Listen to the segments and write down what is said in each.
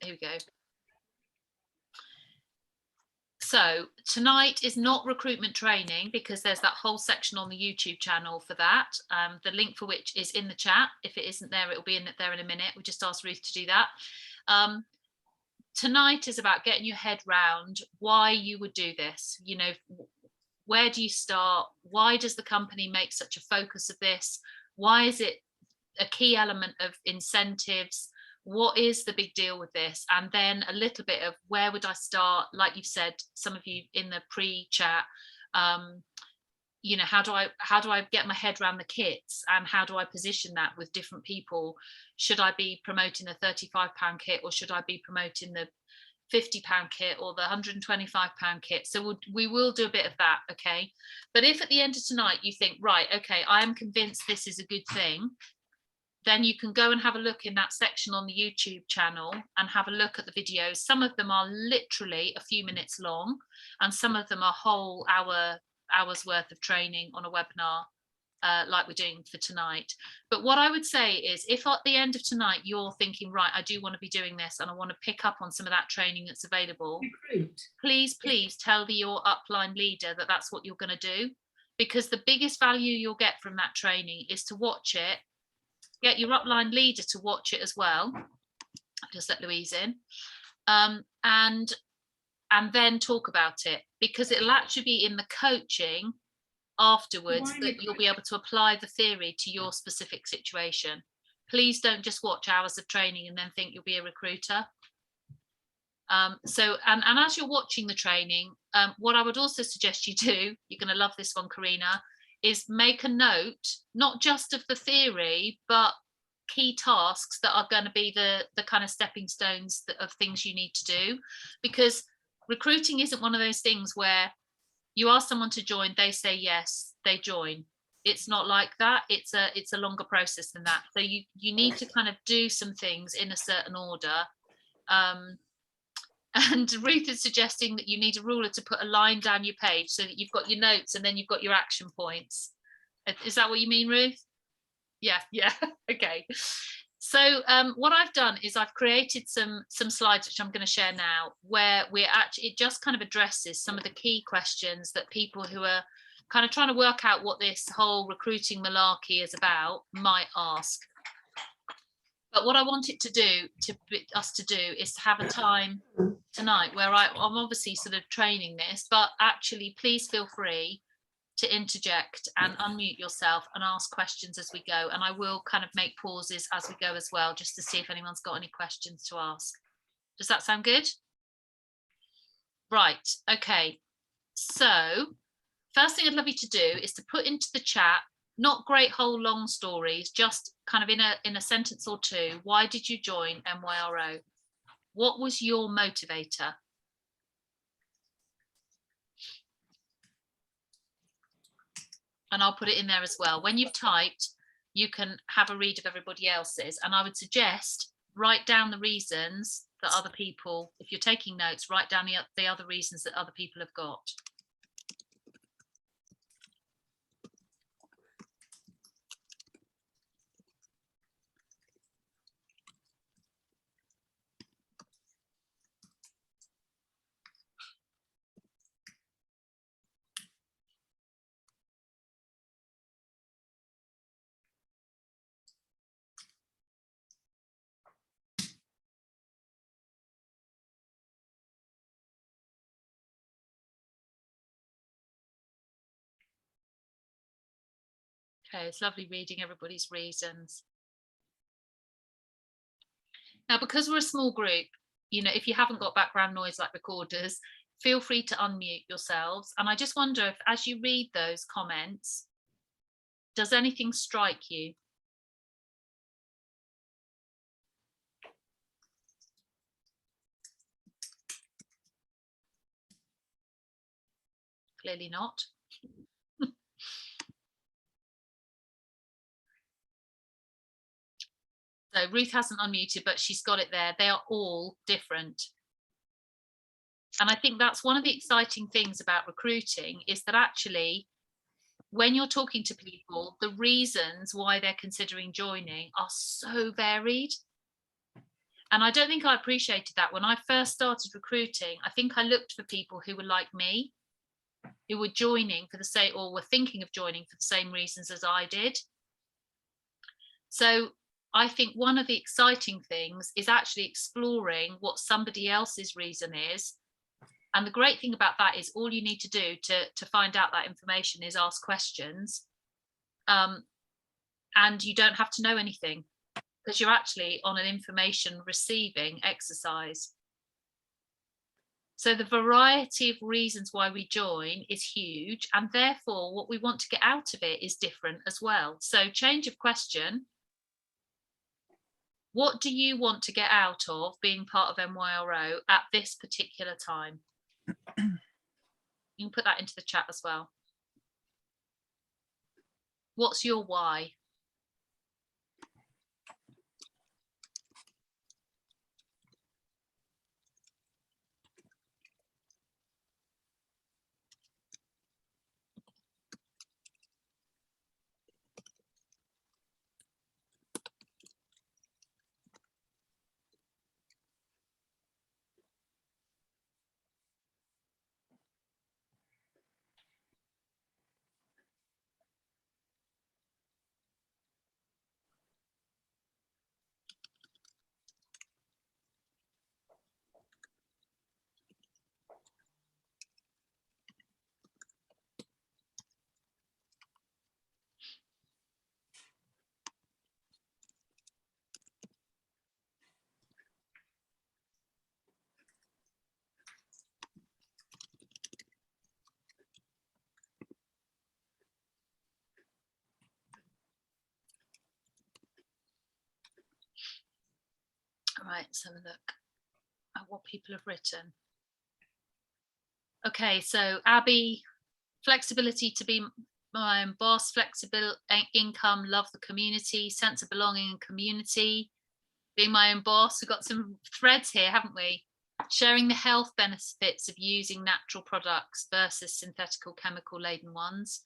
Here we go. So tonight is not recruitment training, because there's that whole section on the YouTube channel for that. The link for which is in the chat. If it isn't there, it'll be there in a minute. We just asked Ruth to do that. Tonight is about getting your head round why you would do this. You know, where do you start? Why does the company make such a focus of this? Why is it a key element of incentives? What is the big deal with this? And then a little bit of where would I start? Like you've said, some of you in the pre-chat, you know, how do I get my head around the kits, and how do I position that with different people? Should I be promoting the £35 kit, or should I be promoting the £50 kit or the £125 kit? So we will do a bit of that, okay? But if at the end of tonight you think, right, okay, I am convinced this is a good thing, then you can go and have a look in that section on the YouTube channel and have a look at the videos. Some of them are literally a few minutes long, and some of them are whole hours worth of training on a webinar, like we're doing for tonight. But what I would say is, if at the end of tonight you're thinking, right, I do want to be doing this and I want to pick up on some of that training that's available, please tell your upline leader that that's what you're going to do, because the biggest value you'll get from that training is to watch it. Get your upline leader to watch it as well. Just let Louise in, and then talk about it, because it'll actually be in the coaching afterwards that you'll be able to apply the theory to your specific situation. Please don't just watch hours of training and then think you'll be a recruiter. So as you're watching the training, what I would also suggest you do, you're going to love this one, Karina, is make a note, not just of the theory, but key tasks that are going to be the kind of stepping stones of things you need to do. Because recruiting isn't one of those things where you ask someone to join, they say yes, they join. It's not like that. It's a longer process than that. So you need to kind of do some things in a certain order. And Ruth is suggesting that you need a ruler to put a line down your page so that you've got your notes and then you've got your action points. Is that what you mean, Ruth? Yeah, okay. So what I've done is I've created some slides which I'm going to share now, where it just kind of addresses some of the key questions that people who are kind of trying to work out what this whole recruiting malarkey is about might ask. But what I want it to do, is to have a time tonight where I'm obviously sort of training this, but actually please feel free to interject and unmute yourself and ask questions as we go. And I will kind of make pauses as we go as well, just to see if anyone's got any questions to ask. Does that sound good? Right, okay. So first thing I'd love you to do is to put into the chat, not great whole long stories, just kind of in a sentence or two. Why did you join NYRO? What was your motivator? And I'll put it in there as well. When you've typed, you can have a read of everybody else's. And I would suggest write down the reasons that other people, if you're taking notes, write down the other reasons that other people have got. Okay, it's lovely reading everybody's reasons. Now, because we're a small group, you know, if you haven't got background noise like recorders, feel free to unmute yourselves. And I just wonder if, as you read those comments, does anything strike you? Clearly not. So Ruth hasn't unmuted, but she's got it there. They are all different. And I think that's one of the exciting things about recruiting, is that actually, when you're talking to people, the reasons why they're considering joining are so varied. And I don't think I appreciated that when I first started recruiting. I think I looked for people who were like me, who were joining for the same, or were thinking of joining for the same reasons as I did. So I think one of the exciting things is actually exploring what somebody else's reason is. And the great thing about that is all you need to do to find out that information is ask questions. And you don't have to know anything, because you're actually on an information receiving exercise. So the variety of reasons why we join is huge, and therefore what we want to get out of it is different as well. So change of question. What do you want to get out of being part of NYRO at this particular time? You can put that into the chat as well. What's your why? All right, let's have a look at what people have written. Okay, so Abby, flexibility to be my own boss, flexible income, love the community, sense of belonging and community, being my own boss. We've got some threads here, haven't we? Sharing the health benefits of using natural products versus synthetical chemical laden ones.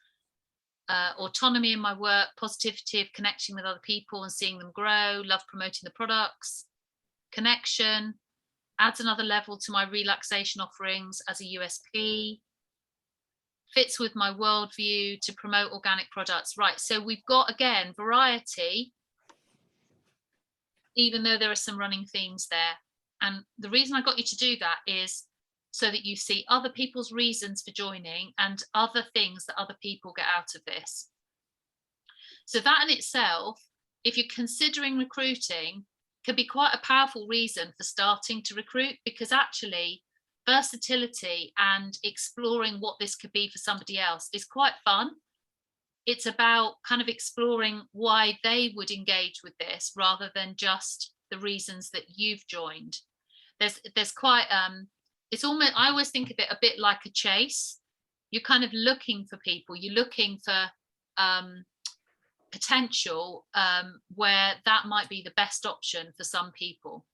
Autonomy in my work, positivity of connecting with other people and seeing them grow, love promoting the products. Connection, adds another level to my relaxation offerings as a USP. Fits with my worldview to promote organic products. Right, so we've got, again, variety, even though there are some running themes there. And the reason I got you to do that is so that you see other people's reasons for joining and other things that other people get out of this. So that in itself, if you're considering recruiting, can be quite a powerful reason for starting to recruit, because actually versatility and exploring what this could be for somebody else is quite fun. It's about kind of exploring why they would engage with this rather than just the reasons that you've joined. There's quite it's almost, I always think of it a bit like a chase. You're kind of looking for people, you're looking for potential where that might be the best option for some people.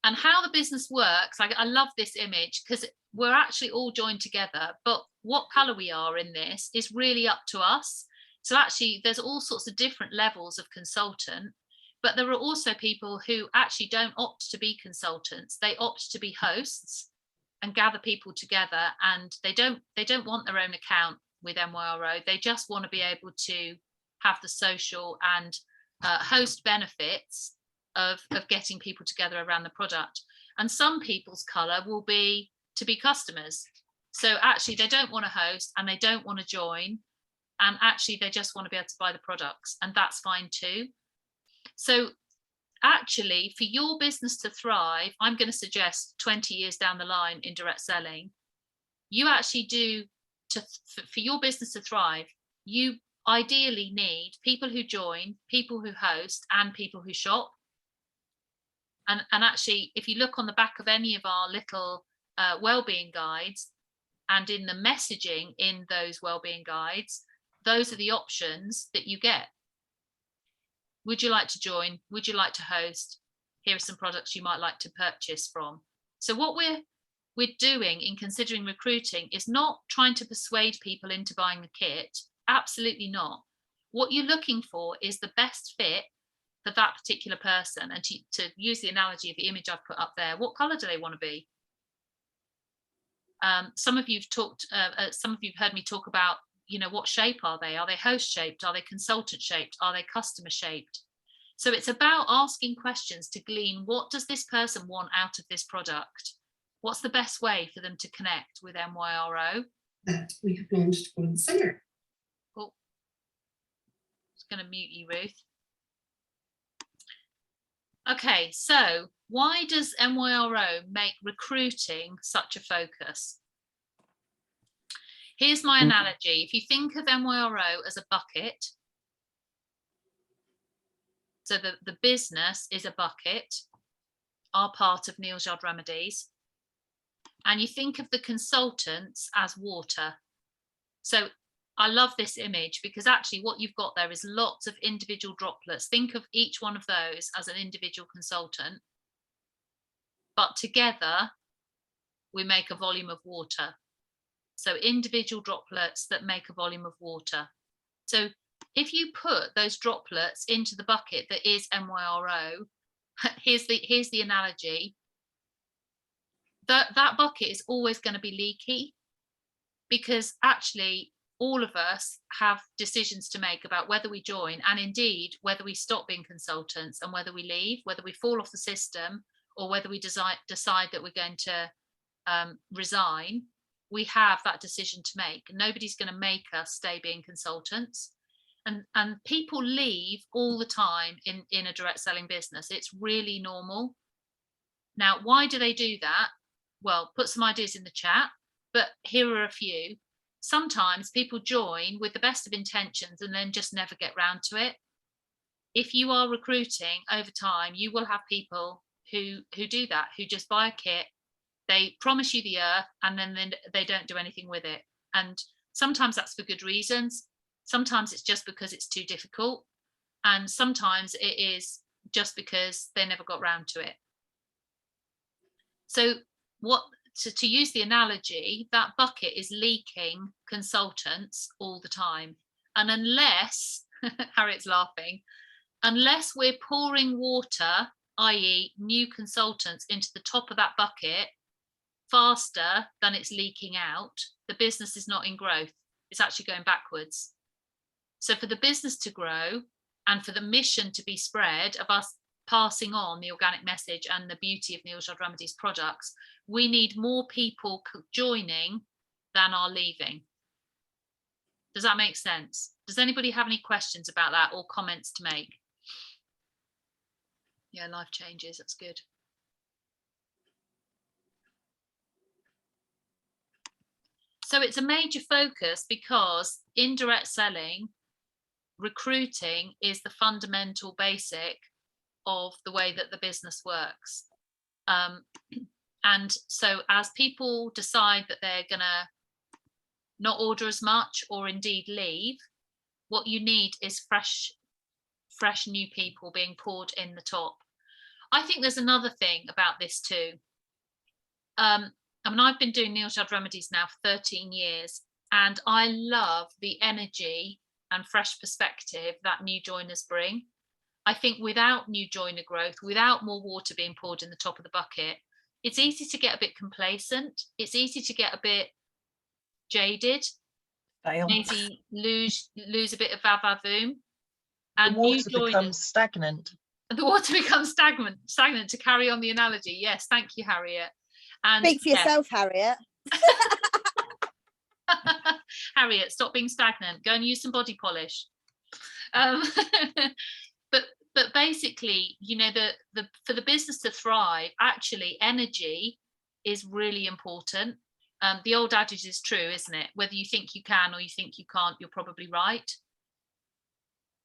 And how the business works, I love this image because we're actually all joined together, but what color we are in this is really up to us. So actually there's all sorts of different levels of consultant, but there are also people who actually don't opt to be consultants. They opt to be hosts and gather people together, and they don't want their own account with NYRO. They just want to be able to have the social and host benefits of getting people together around the product. And some people's color will be to be customers. So actually they don't want to host and they don't want to join, and actually they just want to be able to buy the products, and that's fine too. So actually for your business to thrive, I'm going to suggest 20 years down the line in direct selling, you actually do, for your business to thrive, you ideally need people who join, people who host, and people who shop. And actually, if you look on the back of any of our little wellbeing guides, and in the messaging in those wellbeing guides, those are the options that you get. Would you like to join? Would you like to host? Here are some products you might like to purchase from. So what we're doing in considering recruiting is not trying to persuade people into buying the kit. Absolutely not. What you're looking for is the best fit for that particular person, and to use the analogy of the image I've put up there, what color do they want to be? Some of you've heard me talk about, what shape are they? Are they host shaped? Are they consultant shaped? Are they customer shaped? So it's about asking questions to glean, what does this person want out of this product? What's the best way for them to connect with NYRO? That we have launched for the summer. Oh, I'm just going to mute you, Ruth. Okay, so why does NYRO make recruiting such a focus? Here's my analogy. If you think of NYRO as a bucket, so the business is a bucket, are part of Neal's Yard Remedies, and you think of the consultants as water. So I love this image because actually what you've got there is lots of individual droplets. Think of each one of those as an individual consultant, but together we make a volume of water. So individual droplets that make a volume of water. So if you put those droplets into the bucket that is NYRO, here's the analogy. That bucket is always going to be leaky, because actually all of us have decisions to make about whether we join, and indeed whether we stop being consultants and whether we leave, whether we fall off the system, or whether we decide that we're going to resign. We have that decision to make. Nobody's going to make us stay being consultants. And people leave all the time in a direct selling business. It's really normal. Now, why do they do that? Well, put some ideas in the chat, but here are a few. Sometimes people join with the best of intentions and then just never get round to it. If you are recruiting over time, you will have people who do that, who just buy a kit, they promise you the earth, and then they don't do anything with it. And sometimes that's for good reasons. Sometimes it's just because it's too difficult. And sometimes it is just because they never got round to it. So to use the analogy, that bucket is leaking consultants all the time. And unless, Harriet's laughing, unless we're pouring water, i.e. new consultants, into the top of that bucket faster than it's leaking out, the business is not in growth. It's actually going backwards. So for the business to grow and for the mission to be spread of us passing on the organic message and the beauty of Neal's Yard Remedies products, we need more people joining than are leaving. Does that make sense? Does anybody have any questions about that or comments to make? Yeah, life changes, that's good. So it's a major focus because in direct selling, recruiting is the fundamental basic of the way that the business works. And so as people decide that they're gonna not order as much or indeed leave, what you need is fresh new people being poured in the top. I think there's another thing about this too. I mean, I've been doing Neal's Yard Remedies now for 13 years, and I love the energy and fresh perspective that new joiners bring. I think without new joiner growth, without more water being poured in the top of the bucket, it's easy to get a bit complacent. It's easy to get a bit jaded, maybe lose a bit of va-va-voom. And the water becomes stagnant. The water becomes stagnant, to carry on the analogy. Yes, thank you, Harriet. And speak for yourself, Harriet. Harriet, stop being stagnant. Go and use some body polish. But basically, you know, for the business to thrive, actually, energy is really important. The old adage is true, isn't it? Whether you think you can or you think you can't, you're probably right.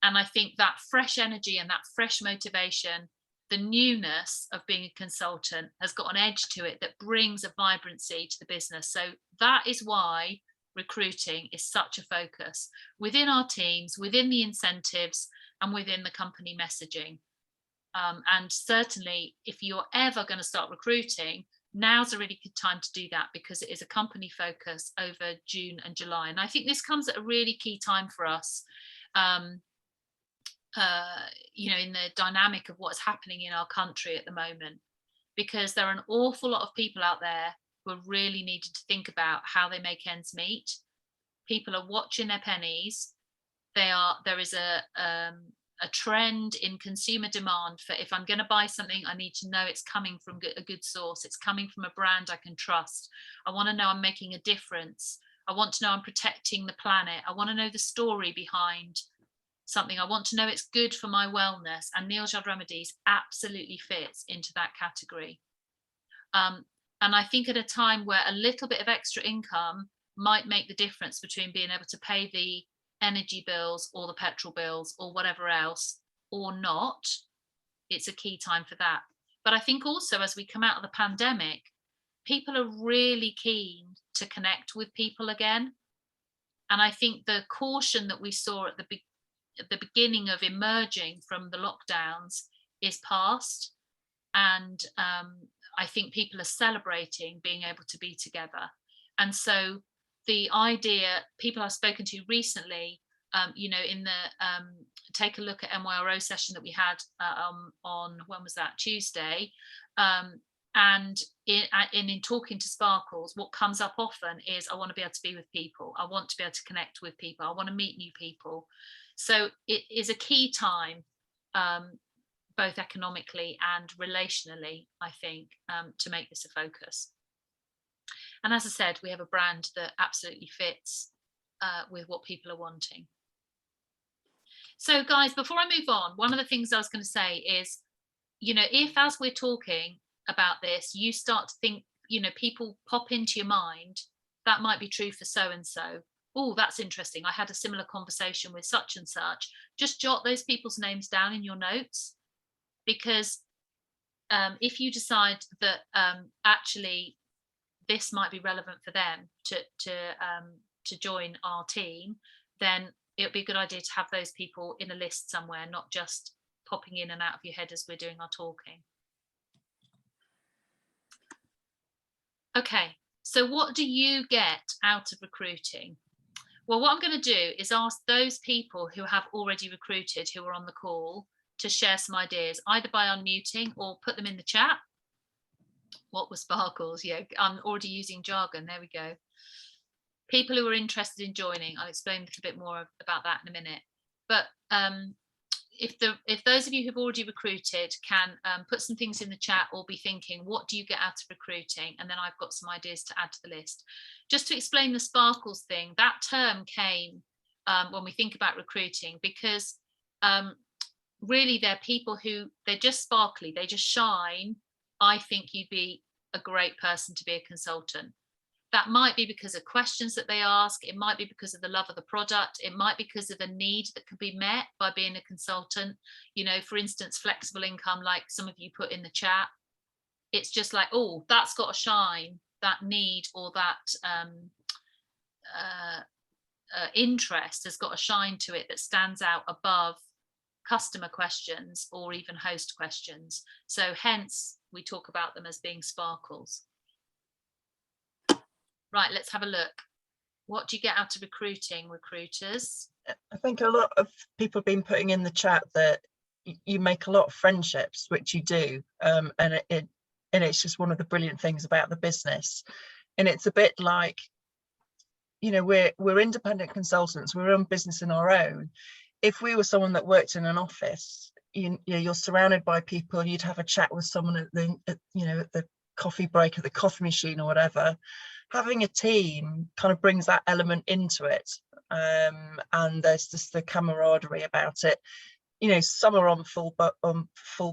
And I think that fresh energy and that fresh motivation, the newness of being a consultant, has got an edge to it that brings a vibrancy to the business. So that is why recruiting is such a focus within our teams, within the incentives, and within the company messaging. And certainly, if you're ever going to start recruiting, now's a really good time to do that, because it is a company focus over June and July. And I think this comes at a really key time for us. you know, in the dynamic of what's happening in our country at the moment, because there are an awful lot of people out there who are really needing to think about how they make ends meet. People are watching their pennies. There is a trend in consumer demand for, if I'm going to buy something, I need to know it's coming from a good source. It's coming from a brand I can trust. I want to know I'm making a difference. I want to know I'm protecting the planet. I want to know the story behind something. I want to know it's good for my wellness. And Neil Judd Remedies absolutely fits into that category. And I think at a time where a little bit of extra income might make the difference between being able to pay the energy bills or the petrol bills or whatever else or not, it's a key time for that. But I think also as we come out of the pandemic, people are really keen to connect with people again. And I think the caution that we saw at the beginning of emerging from the lockdowns is past. And I think people are celebrating being able to be together. And so the idea, people I've spoken to recently, you know, in the take a look at NYRO session that we had on, when was that, Tuesday, and in talking to Sparkles, what comes up often is, I want to be able to be with people, I want to be able to connect with people, I want to meet new people. So it is a key time, both economically and relationally, I think, to make this a focus. And as I said, we have a brand that absolutely fits with what people are wanting. So guys, before I move on, one of the things I was going to say is, you know, if as we're talking about this, you start to think, you know, people pop into your mind, that might be true for so and so. Oh, that's interesting. I had a similar conversation with such and such. Just jot those people's names down in your notes, because if you decide that actually this might be relevant for them to join our team, then it would be a good idea to have those people in a list somewhere, not just popping in and out of your head as we're doing our talking. Okay, so what do you get out of recruiting? Well, what I'm going to do is ask those people who have already recruited, who are on the call, to share some ideas, either by unmuting or put them in the chat. What were Sparkles? Yeah, I'm already using jargon. There we go. People who are interested in joining, I'll explain a little bit more about that in a minute. But if those of you who've already recruited can put some things in the chat, or be thinking, what do you get out of recruiting? And then I've got some ideas to add to the list. Just to explain the Sparkles thing, that term came when we think about recruiting, because really they're people who, they're just sparkly, they just shine. I think you'd be a great person to be a consultant. That might be because of questions that they ask. It might be because of the love of the product. It might be because of a need that can be met by being a consultant. You know, for instance, flexible income, like some of you put in the chat. It's just like, oh, that's got to shine. That need or that interest has got a shine to it that stands out above customer questions or even host questions. So hence we talk about them as being Sparkles. Right, let's have a look. What do you get out of recruiting, recruiters? I think a lot of people have been putting in the chat that you make a lot of friendships, which you do, and it's just one of the brilliant things about the business. And it's a bit like, you know, we're independent consultants, we run business in our own. If we were someone that worked in an office, you're surrounded by people, you'd have a chat with someone at the coffee break, at the coffee machine or whatever. Having a team kind of brings that element into it, and there's just the camaraderie about it. You know, some are on full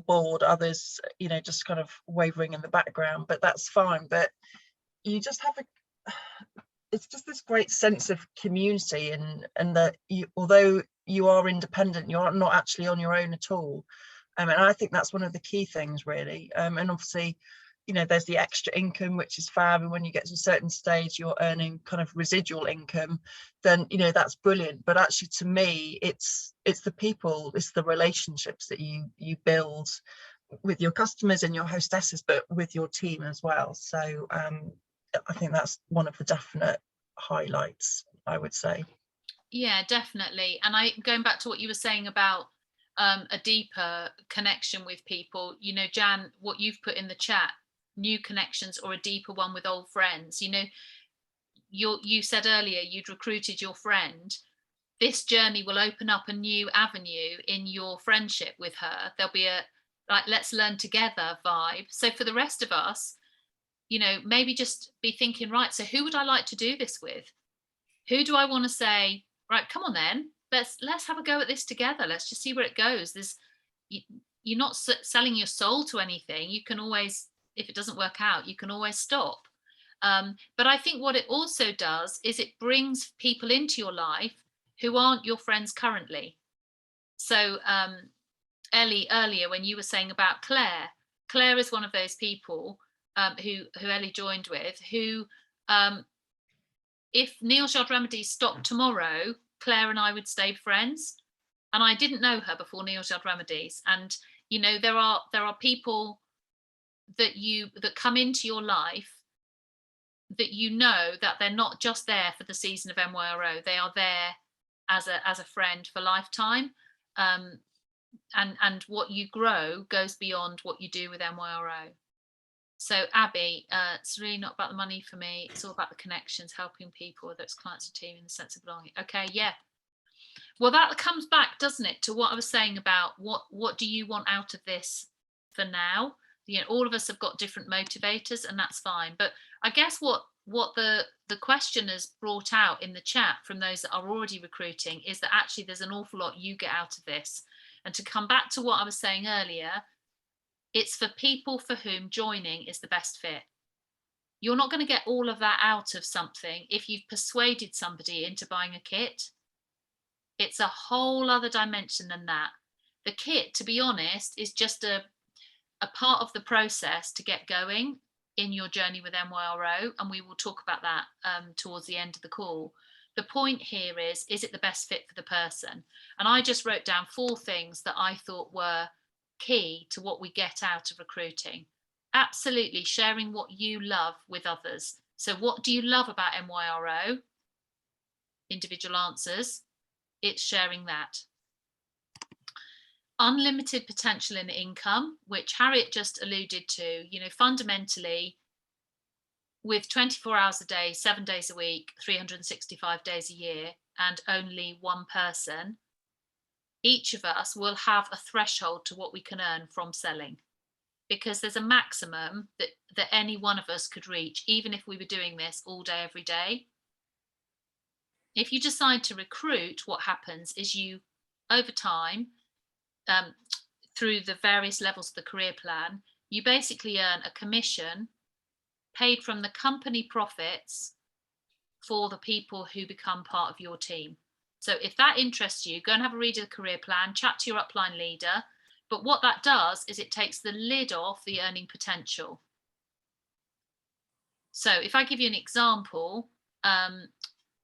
board, others, you know, just kind of wavering in the background, but that's fine. But you just have it's just this great sense of community, and that although you are independent, you're not actually on your own at all. And I think that's one of the key things, really. And obviously, you know, there's the extra income, which is fab, and when you get to a certain stage you're earning kind of residual income, then, you know, that's brilliant. But actually, to me, it's the people, it's the relationships that you build with your customers and your hostesses, but with your team as well. So I think that's one of the definite highlights, I would say. Yeah, definitely. And going back to what you were saying about a deeper connection with people. You know, Jan, what you've put in the chat, new connections or a deeper one with old friends. You know, you said earlier you'd recruited your friend. This journey will open up a new avenue in your friendship with her. There'll be a like, let's learn together vibe. So for the rest of us, you know, maybe just be thinking, right, so who would I like to do this with? Who do I want to say, right, come on then, let's have a go at this together. Let's just see where it goes. You're not selling your soul to anything. You can always, if it doesn't work out, you can always stop. But I think what it also does is it brings people into your life who aren't your friends currently. So Ellie, earlier when you were saying about Claire is one of those people who Ellie joined with, who if Neil Shard Remedies stopped tomorrow, Claire and I would stay friends. And I didn't know her before Neil Shard Remedies. And you know, there are people that come into your life that you know that they're not just there for the season of NYRO, they are there as a friend for lifetime. And what you grow goes beyond what you do with NYRO. So Abby, it's really not about the money for me. It's all about the connections, helping people, whether it's clients or team, in the sense of belonging. Okay, yeah. Well, that comes back, doesn't it, to what I was saying about what do you want out of this for now? You know, all of us have got different motivators, and that's fine. But I guess what the question has brought out in the chat from those that are already recruiting is that actually there's an awful lot you get out of this. And to come back to what I was saying earlier, it's for people for whom joining is the best fit. You're not going to get all of that out of something if you've persuaded somebody into buying a kit. It's a whole other dimension than that. The kit, to be honest, is just a part of the process to get going in your journey with NYRO, and we will talk about that towards the end of the call. The point here is it the best fit for the person? And I just wrote down 4 things that I thought were key to what we get out of recruiting. Absolutely sharing what you love with others. So what do you love about NYRO? Individual answers. It's sharing that. Unlimited potential in income, which Harriet just alluded to. You know, fundamentally, with 24 hours a day, 7 days a week, 365 days a year, and only one person, each of us will have a threshold to what we can earn from selling, because there's a maximum that any one of us could reach, even if we were doing this all day, every day. If you decide to recruit, what happens is you, over time, through the various levels of the career plan, you basically earn a commission paid from the company profits for the people who become part of your team. So if that interests you, go and have a read of the career plan, chat to your upline leader. But what that does is it takes the lid off the earning potential. So if I give you an example,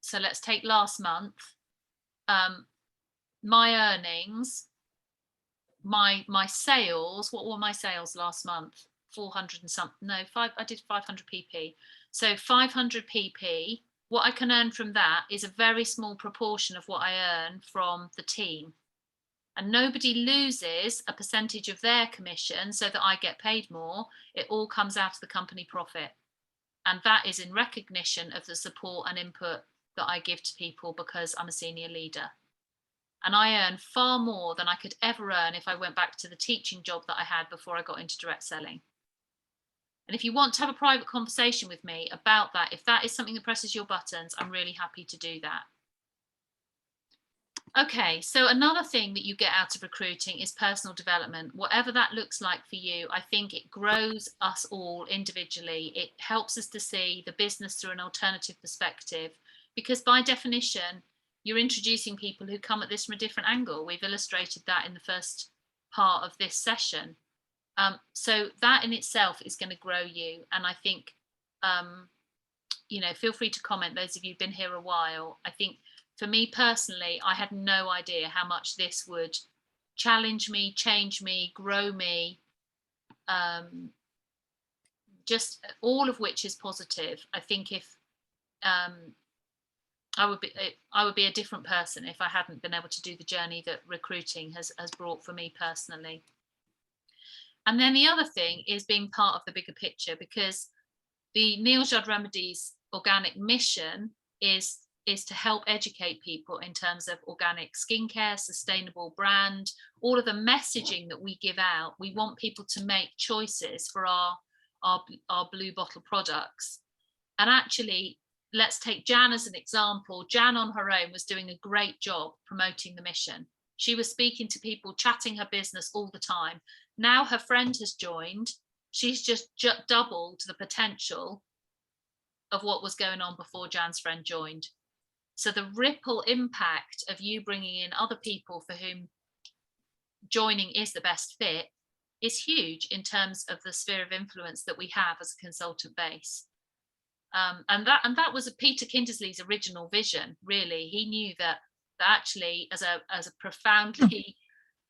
so let's take last month, my earnings, my sales, what were my sales last month? 400 and something, no, I did 500 pp. So 500 pp, what I can earn from that is a very small proportion of what I earn from the team. And nobody loses a percentage of their commission so that I get paid more. It all comes out of the company profit. And that is in recognition of the support and input that I give to people because I'm a senior leader. And I earn far more than I could ever earn if I went back to the teaching job that I had before I got into direct selling. And if you want to have a private conversation with me about that, if that is something that presses your buttons, I'm really happy to do that. Okay, so another thing that you get out of recruiting is personal development. Whatever that looks like for you, I think it grows us all individually. It helps us to see the business through an alternative perspective, because by definition, you're introducing people who come at this from a different angle. We've illustrated that in the first part of this session. So that in itself is going to grow you. And I think, you know, feel free to comment, those of you who've been here a while. I think for me personally, I had no idea how much this would challenge me, change me, grow me, just all of which is positive. I think if I would be a different person if I hadn't been able to do the journey that recruiting has brought for me personally. And then the other thing is being part of the bigger picture, because the Neil Judd Remedies organic mission is to help educate people in terms of organic skincare, sustainable brand, all of the messaging that we give out. We want people to make choices for our blue bottle products. And actually, let's take Jan as an example. Jan on her own was doing a great job promoting the mission. She was speaking to people, chatting her business all the time. Now her friend has joined. She's just doubled the potential of what was going on before Jan's friend joined. So the ripple impact of you bringing in other people for whom joining is the best fit is huge in terms of the sphere of influence that we have as a consultant base. And that was Peter Kindersley's original vision. Really, he knew that actually, as a profoundly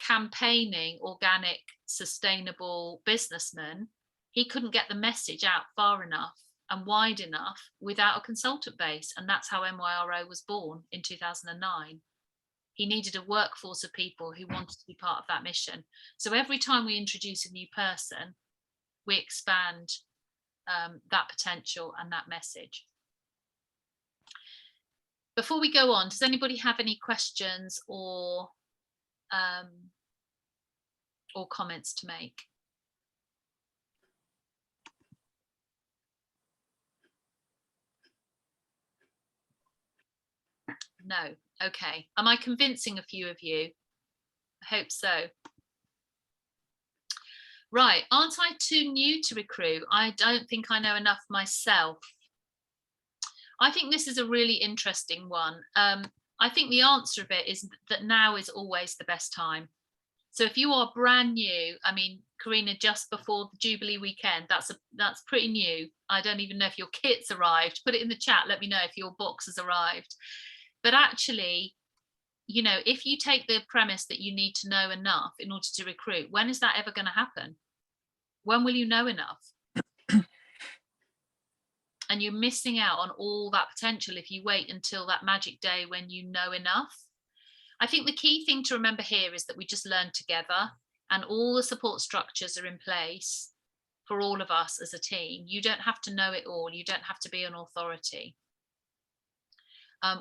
campaigning, organic, sustainable businessman, he couldn't get the message out far enough and wide enough without a consultant base. And that's how NYRO was born in 2009. He needed a workforce of people who wanted to be part of that mission. So every time we introduce a new person, we expand that potential and that message. Before we go on, does anybody have any questions or comments to make? No. Okay. Am I convincing a few of you? I hope so. Right. Aren't I too new to recruit? I don't think I know enough myself. I think this is a really interesting one. I think the answer of it is that now is always the best time. So if you are brand new, I mean, Karina, just before the Jubilee weekend, that's pretty new. I don't even know if your kit's arrived. Put it in the chat. Let me know if your box has arrived. But actually, you know, if you take the premise that you need to know enough in order to recruit, when is that ever going to happen? When will you know enough? And you're missing out on all that potential if you wait until that magic day when you know enough. I think the key thing to remember here is that we just learn together, and all the support structures are in place for all of us as a team. You don't have to know it all. You don't have to be an authority.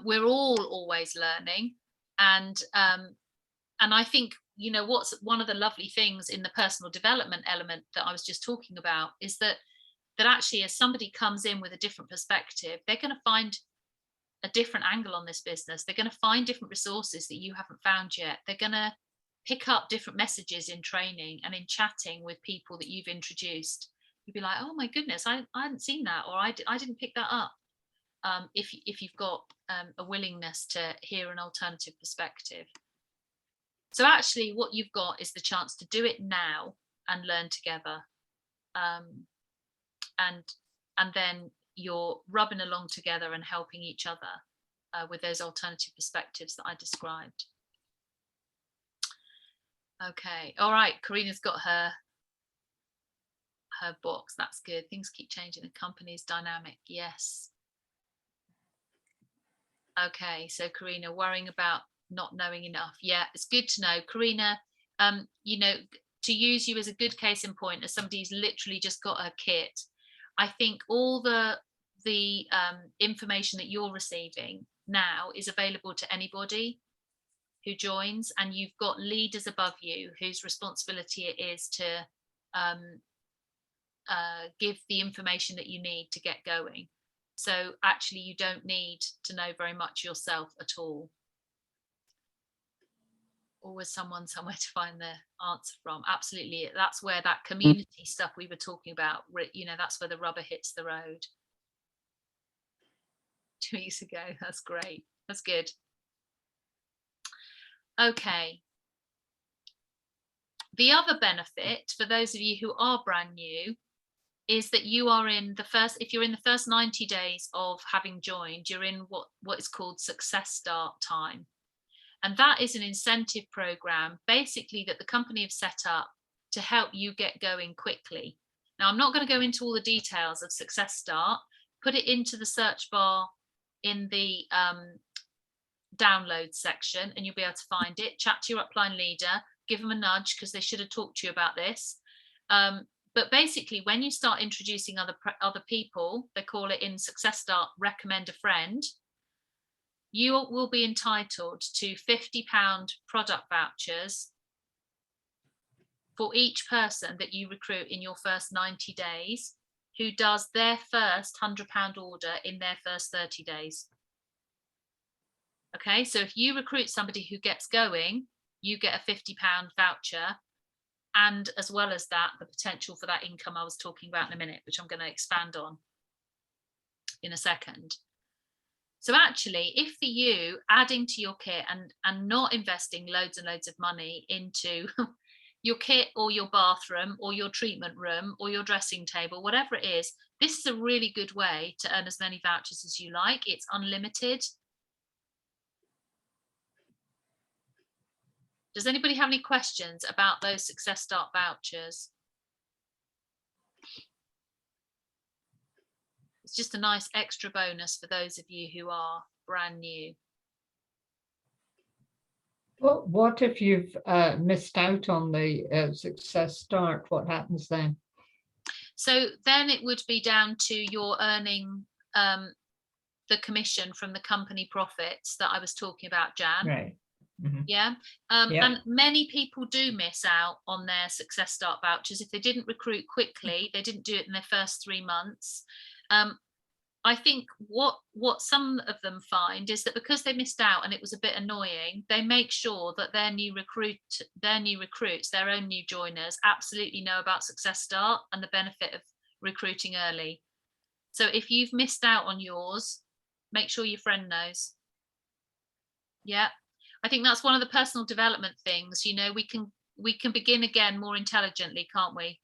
We're all always learning. And I think, you know, what's one of the lovely things in the personal development element that I was just talking about is that actually, as somebody comes in with a different perspective, they're going to find a different angle on this business. They're going to find different resources that you haven't found yet. They're going to pick up different messages in training and in chatting with people that you've introduced. You'd be like, oh my goodness, I hadn't seen that, or I didn't pick that up. If you've got a willingness to hear an alternative perspective. So actually what you've got is the chance to do it now and learn together. And then you're rubbing along together and helping each other with those alternative perspectives that I described. Okay, all right, Karina's got her box. That's good. Things keep changing. The company's dynamic. Yes. Okay, so Karina, worrying about not knowing enough. Yeah, it's good to know. Karina, you know, to use you as a good case in point, as somebody who's literally just got her kit, I think all the information that you're receiving now is available to anybody who joins, and you've got leaders above you whose responsibility it is to give the information that you need to get going. So actually you don't need to know very much yourself at all. Always someone somewhere to find the answer from. Absolutely. That's where that community stuff we were talking about, you know, that's where the rubber hits the road. 2 weeks ago. That's great. That's good. Okay. The other benefit for those of you who are brand new is that you are in the first, if you're in the first 90 days of having joined, you're in what is called success start time. And that is an incentive program, basically, that the company have set up to help you get going quickly. Now, I'm not going to go into all the details of Success Start. Put it into the search bar in the download section, and you'll be able to find it. Chat to your upline leader, give them a nudge because they should have talked to you about this. But basically, when you start introducing other people, they call it in Success Start, recommend a friend, you will be entitled to £50 product vouchers for each person that you recruit in your first 90 days who does their first £100 order in their first 30 days. Okay, so if you recruit somebody who gets going, you get a £50 voucher. And as well as that, the potential for that income I was talking about in a minute, which I'm going to expand on in a second. So actually, if for you, adding to your kit and not investing loads and loads of money into your kit or your bathroom or your treatment room or your dressing table, whatever it is, this is a really good way to earn as many vouchers as you like. It's unlimited. Does anybody have any questions about those Success Start vouchers? It's just a nice extra bonus for those of you who are brand new. Well, what if you've missed out on the Success Start? What happens then? So then it would be down to your earning the commission from the company profits that I was talking about, Jan. Right. Mm-hmm. Yeah. And many people do miss out on their Success Start vouchers if they didn't recruit quickly, they didn't do it in their first 3 months. I think what some of them find is that because they missed out and it was a bit annoying, they make sure that their new recruits, their own new joiners, absolutely know about Success Start and the benefit of recruiting early. So if you've missed out on yours, make sure your friend knows. Yeah, I think that's one of the personal development things. You know, we can begin again more intelligently, can't we?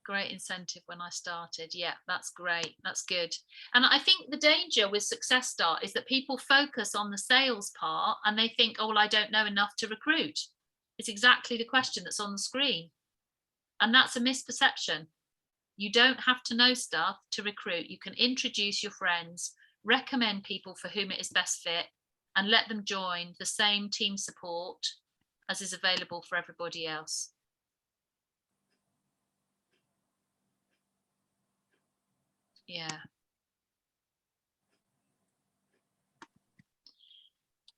Great incentive when I started. Yeah, that's great. That's good. And I think the danger with Success Start is that people focus on the sales part and they think, oh, well, I don't know enough to recruit. It's exactly the question that's on the screen. And that's a misperception. You don't have to know stuff to recruit. You can introduce your friends, recommend people for whom it is best fit, and let them join the same team support as is available for everybody else. Yeah.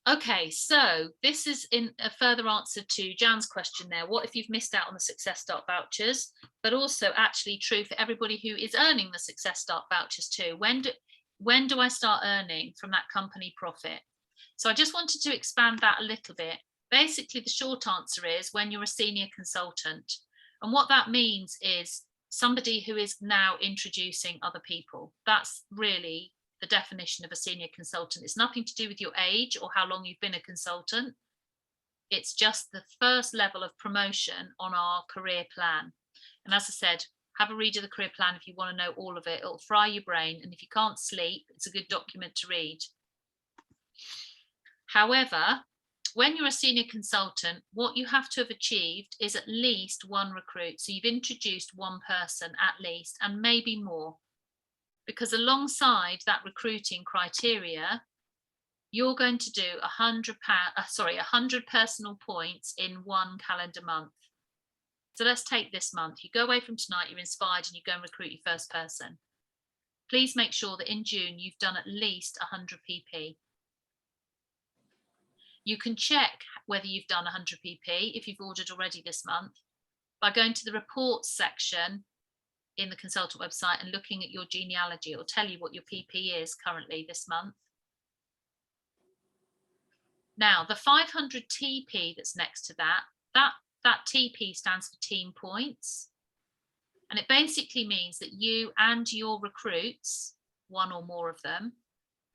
Okay, so this is in a further answer to Jan's question there. What if you've missed out on the Success Start vouchers, but also actually true for everybody who is earning the Success Start vouchers too? When do I start earning from that company profit? So I just wanted to expand that a little bit. Basically, the short answer is when you're a senior consultant. And what that means is somebody who is now introducing other people. That's really the definition of a senior consultant. It's nothing to do with your age or how long you've been a consultant. It's just the first level of promotion on our career plan. And as I said, have a read of the career plan if you want to know all of it. It'll fry your brain. And if you can't sleep, it's a good document to read. However, when you're a senior consultant, what you have to have achieved is at least one recruit. So you've introduced one person at least, and maybe more. Because alongside that recruiting criteria, you're going to do 100 personal points in 1 calendar month. So let's take this month. You go away from tonight, you're inspired, and you go and recruit your first person. Please make sure that in June you've done at least 100 PP. You can check whether you've done 100 PP if you've ordered already this month by going to the reports section in the consultant website and looking at your genealogy. It will tell you what your PP is currently this month. Now, the 500 TP that's next to that TP stands for team points. And it basically means that you and your recruits, one or more of them,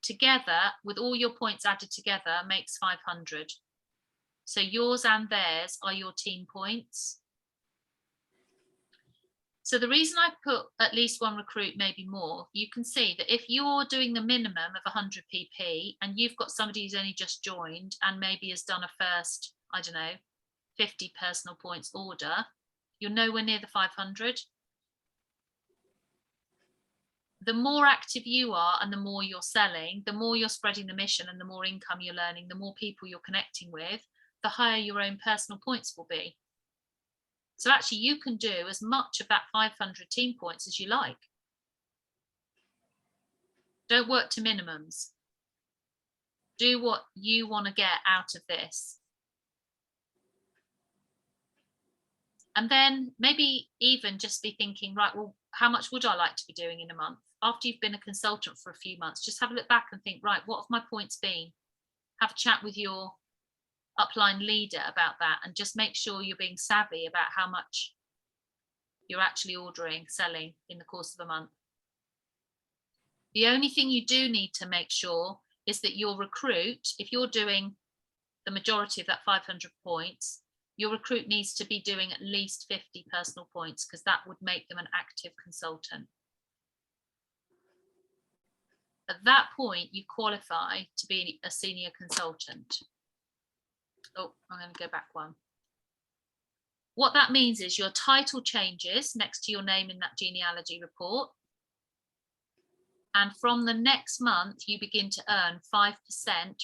together with all your points added together makes 500. So yours and theirs are your team points. So the reason I put at least one recruit, maybe more, you can see that if you're doing the minimum of 100 PP and you've got somebody who's only just joined and maybe has done a first, I don't know, 50 personal points order, you're nowhere near the 500. the more active you are and the more you're selling, the more you're spreading the mission and the more income you're learning, the more people you're connecting with, the higher your own personal points will be. So actually you can do as much of that 500 team points as you like. Don't work to minimums. Do what you want to get out of this. And then maybe even just be thinking, right, well, how much would I like to be doing in a month? After you've been a consultant for a few months, just have a look back and think, right, what have my points been? Have a chat with your upline leader about that and just make sure you're being savvy about how much you're actually ordering, selling in the course of a month. The only thing you do need to make sure is that your recruit, if you're doing the majority of that 500 points, your recruit needs to be doing at least 50 personal points, because that would make them an active consultant. At that point, you qualify to be a senior consultant. Oh, I'm going to go back one. What that means is your title changes next to your name in that genealogy report. And from the next month, you begin to earn 5%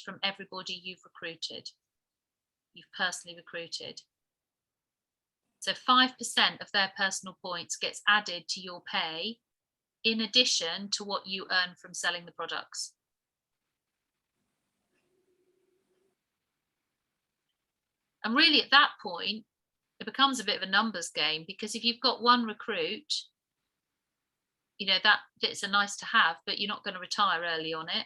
from everybody you've recruited. You've personally recruited. So 5% of their personal points gets added to your pay in addition to what you earn from selling the products. And really at that point, it becomes a bit of a numbers game, because if you've got one recruit, you know, that it's a nice to have, but you're not going to retire early on it.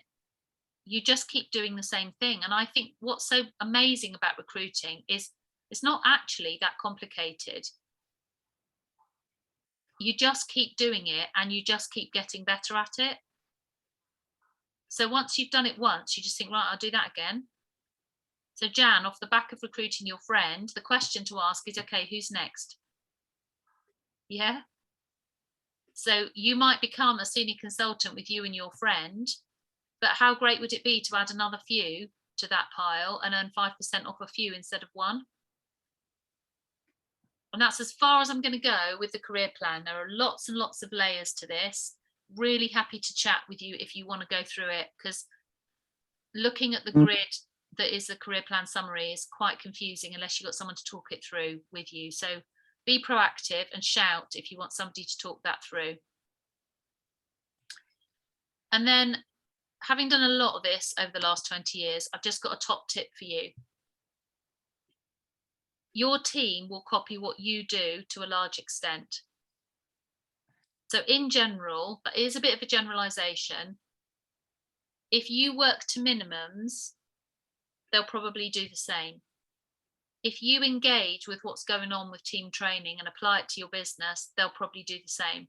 You just keep doing the same thing. And I think what's so amazing about recruiting is it's not actually that complicated. You just keep doing it and you just keep getting better at it. So once you've done it once, you just think, right, I'll do that again. So Jan, off the back of recruiting your friend, the question to ask is, okay, who's next? Yeah. So you might become a senior consultant with you and your friend, but how great would it be to add another few to that pile and earn 5% off a few instead of one? And that's as far as I'm going to go with the career plan. There are lots and lots of layers to this. Really happy to chat with you if you want to go through it, because looking at the grid that is the career plan summary is quite confusing unless you've got someone to talk it through with you. So be proactive and shout if you want somebody to talk that through. And then, having done a lot of this over the last 20 years, I've just got a top tip for you. Your team will copy what you do to a large extent. So in general, that is a bit of a generalization. If you work to minimums, they'll probably do the same. If you engage with what's going on with team training and apply it to your business, they'll probably do the same.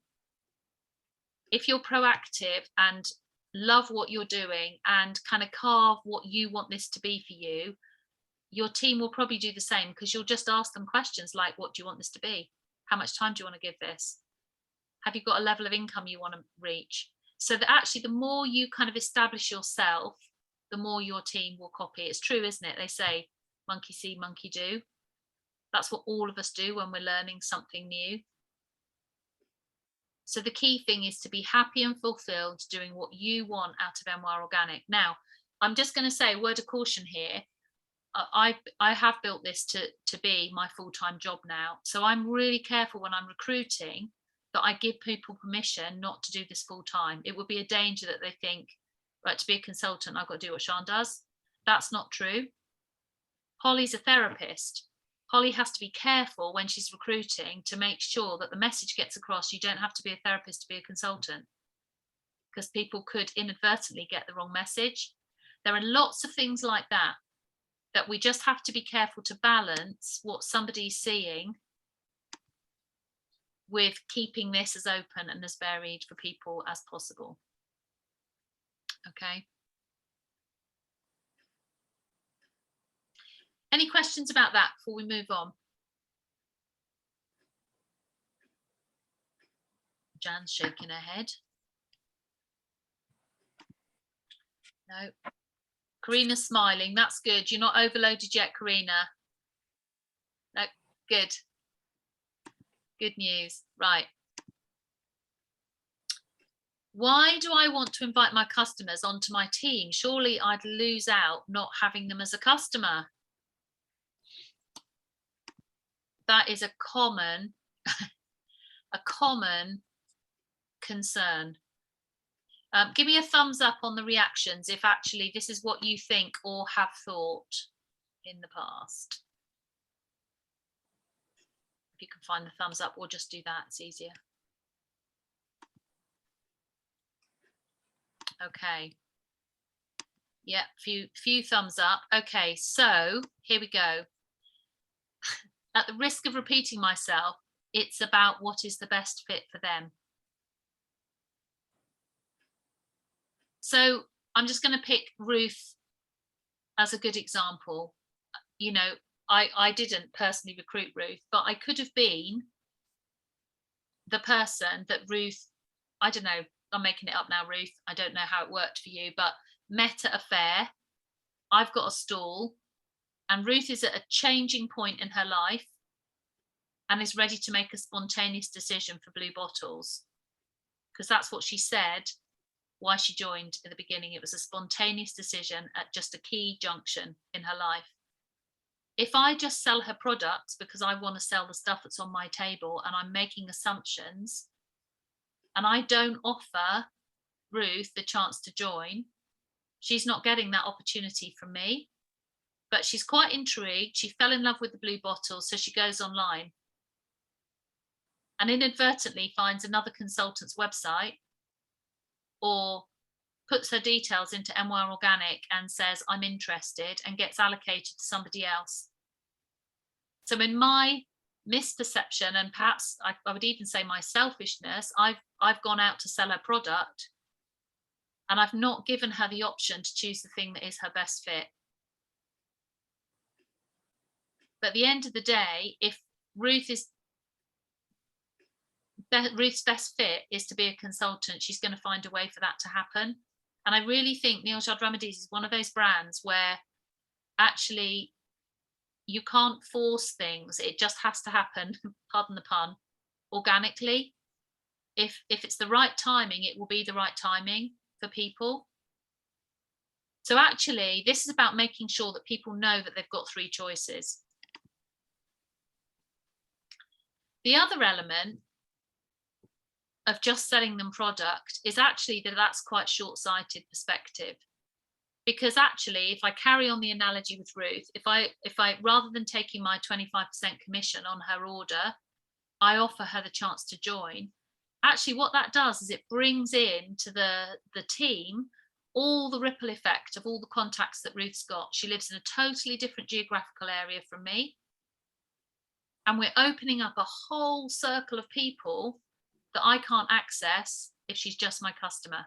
If you're proactive and love what you're doing and kind of carve what you want this to be for you, your team will probably do the same, because you'll just ask them questions like, what do you want this to be? How much time do you want to give this? Have you got a level of income you want to reach? So that actually the more you kind of establish yourself, the more your team will copy. It's true, isn't it? They say, monkey see, monkey do. That's what all of us do when we're learning something new. So the key thing is to be happy and fulfilled doing what you want out of NYRO Organic. Now, I'm just going to say a word of caution here. I have built this to be my full-time job now. So I'm really careful when I'm recruiting that I give people permission not to do this full-time. It would be a danger that they think, right, to be a consultant, I've got to do what Sian does. That's not true. Holly's a therapist. Holly has to be careful when she's recruiting to make sure that the message gets across. You don't have to be a therapist to be a consultant, because people could inadvertently get the wrong message. There are lots of things like that we just have to be careful to balance what somebody's seeing with keeping this as open and as varied for people as possible. Okay. Any questions about that before we move on? Jan's shaking her head. No. Karina's smiling. That's good. You're not overloaded yet, Karina. No, good. Good news. Right. Why do I want to invite my customers onto my team? Surely I'd lose out not having them as a customer. That is a common concern. Give me a thumbs up on the reactions if actually this is what you think or have thought in the past. If you can find the thumbs up, or just do that, it's easier. Okay. Yeah, few thumbs up. Okay, so here we go. At the risk of repeating myself, it's about what is the best fit for them. So I'm just going to pick Ruth as a good example. You know, I didn't personally recruit Ruth, but I could have been the person that Ruth, I don't know, I'm making it up now, Ruth, I don't know how it worked for you, but met at a fair. I've got a stall, and Ruth is at a changing point in her life and is ready to make a spontaneous decision for Blue Bottles, because that's what she said why she joined at the beginning. It was a spontaneous decision at just a key junction in her life. If I just sell her products because I want to sell the stuff that's on my table and I'm making assumptions, and I don't offer Ruth the chance to join, she's not getting that opportunity from me. But she's quite intrigued. She fell in love with the Blue Bottles, so she goes online and inadvertently finds another consultant's website, or puts her details into NYRO Organic and says, I'm interested, and gets allocated to somebody else. So in my misperception, and perhaps I would even say my selfishness, I've gone out to sell her product, and I've not given her the option to choose the thing that is her best fit. But at the end of the day, if Ruth's best fit is to be a consultant, she's going to find a way for that to happen. And I really think Neil Judd Remedies is one of those brands where actually you can't force things. It just has to happen, pardon the pun, organically. If it's the right timing, it will be the right timing for people. So actually, this is about making sure that people know that they've got three choices. The other element of just selling them product is actually that's quite short-sighted perspective, because actually if I carry on the analogy with Ruth, if I rather than taking my 25% commission on her order, I offer her the chance to join, actually what that does is it brings in to the team all the ripple effect of all the contacts that Ruth's got. She lives in a totally different geographical area from me, and we're opening up a whole circle of people that I can't access if she's just my customer.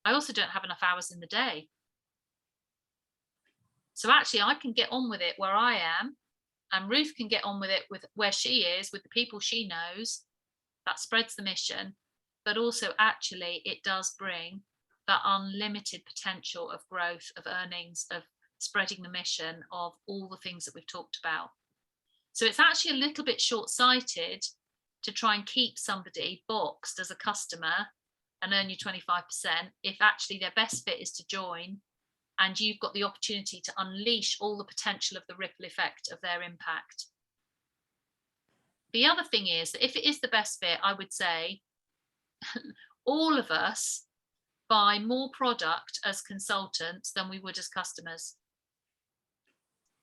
I also don't have enough hours in the day. So actually I can get on with it where I am, and Ruth can get on with it with where she is, with the people she knows. That spreads the mission, but also actually it does bring that unlimited potential of growth, of earnings, of spreading the mission, of all the things that we've talked about. So it's actually a little bit short-sighted to try and keep somebody boxed as a customer and earn you 25% if actually their best fit is to join, and you've got the opportunity to unleash all the potential of the ripple effect of their impact. The other thing is that if it is the best fit, I would say all of us buy more product as consultants than we would as customers.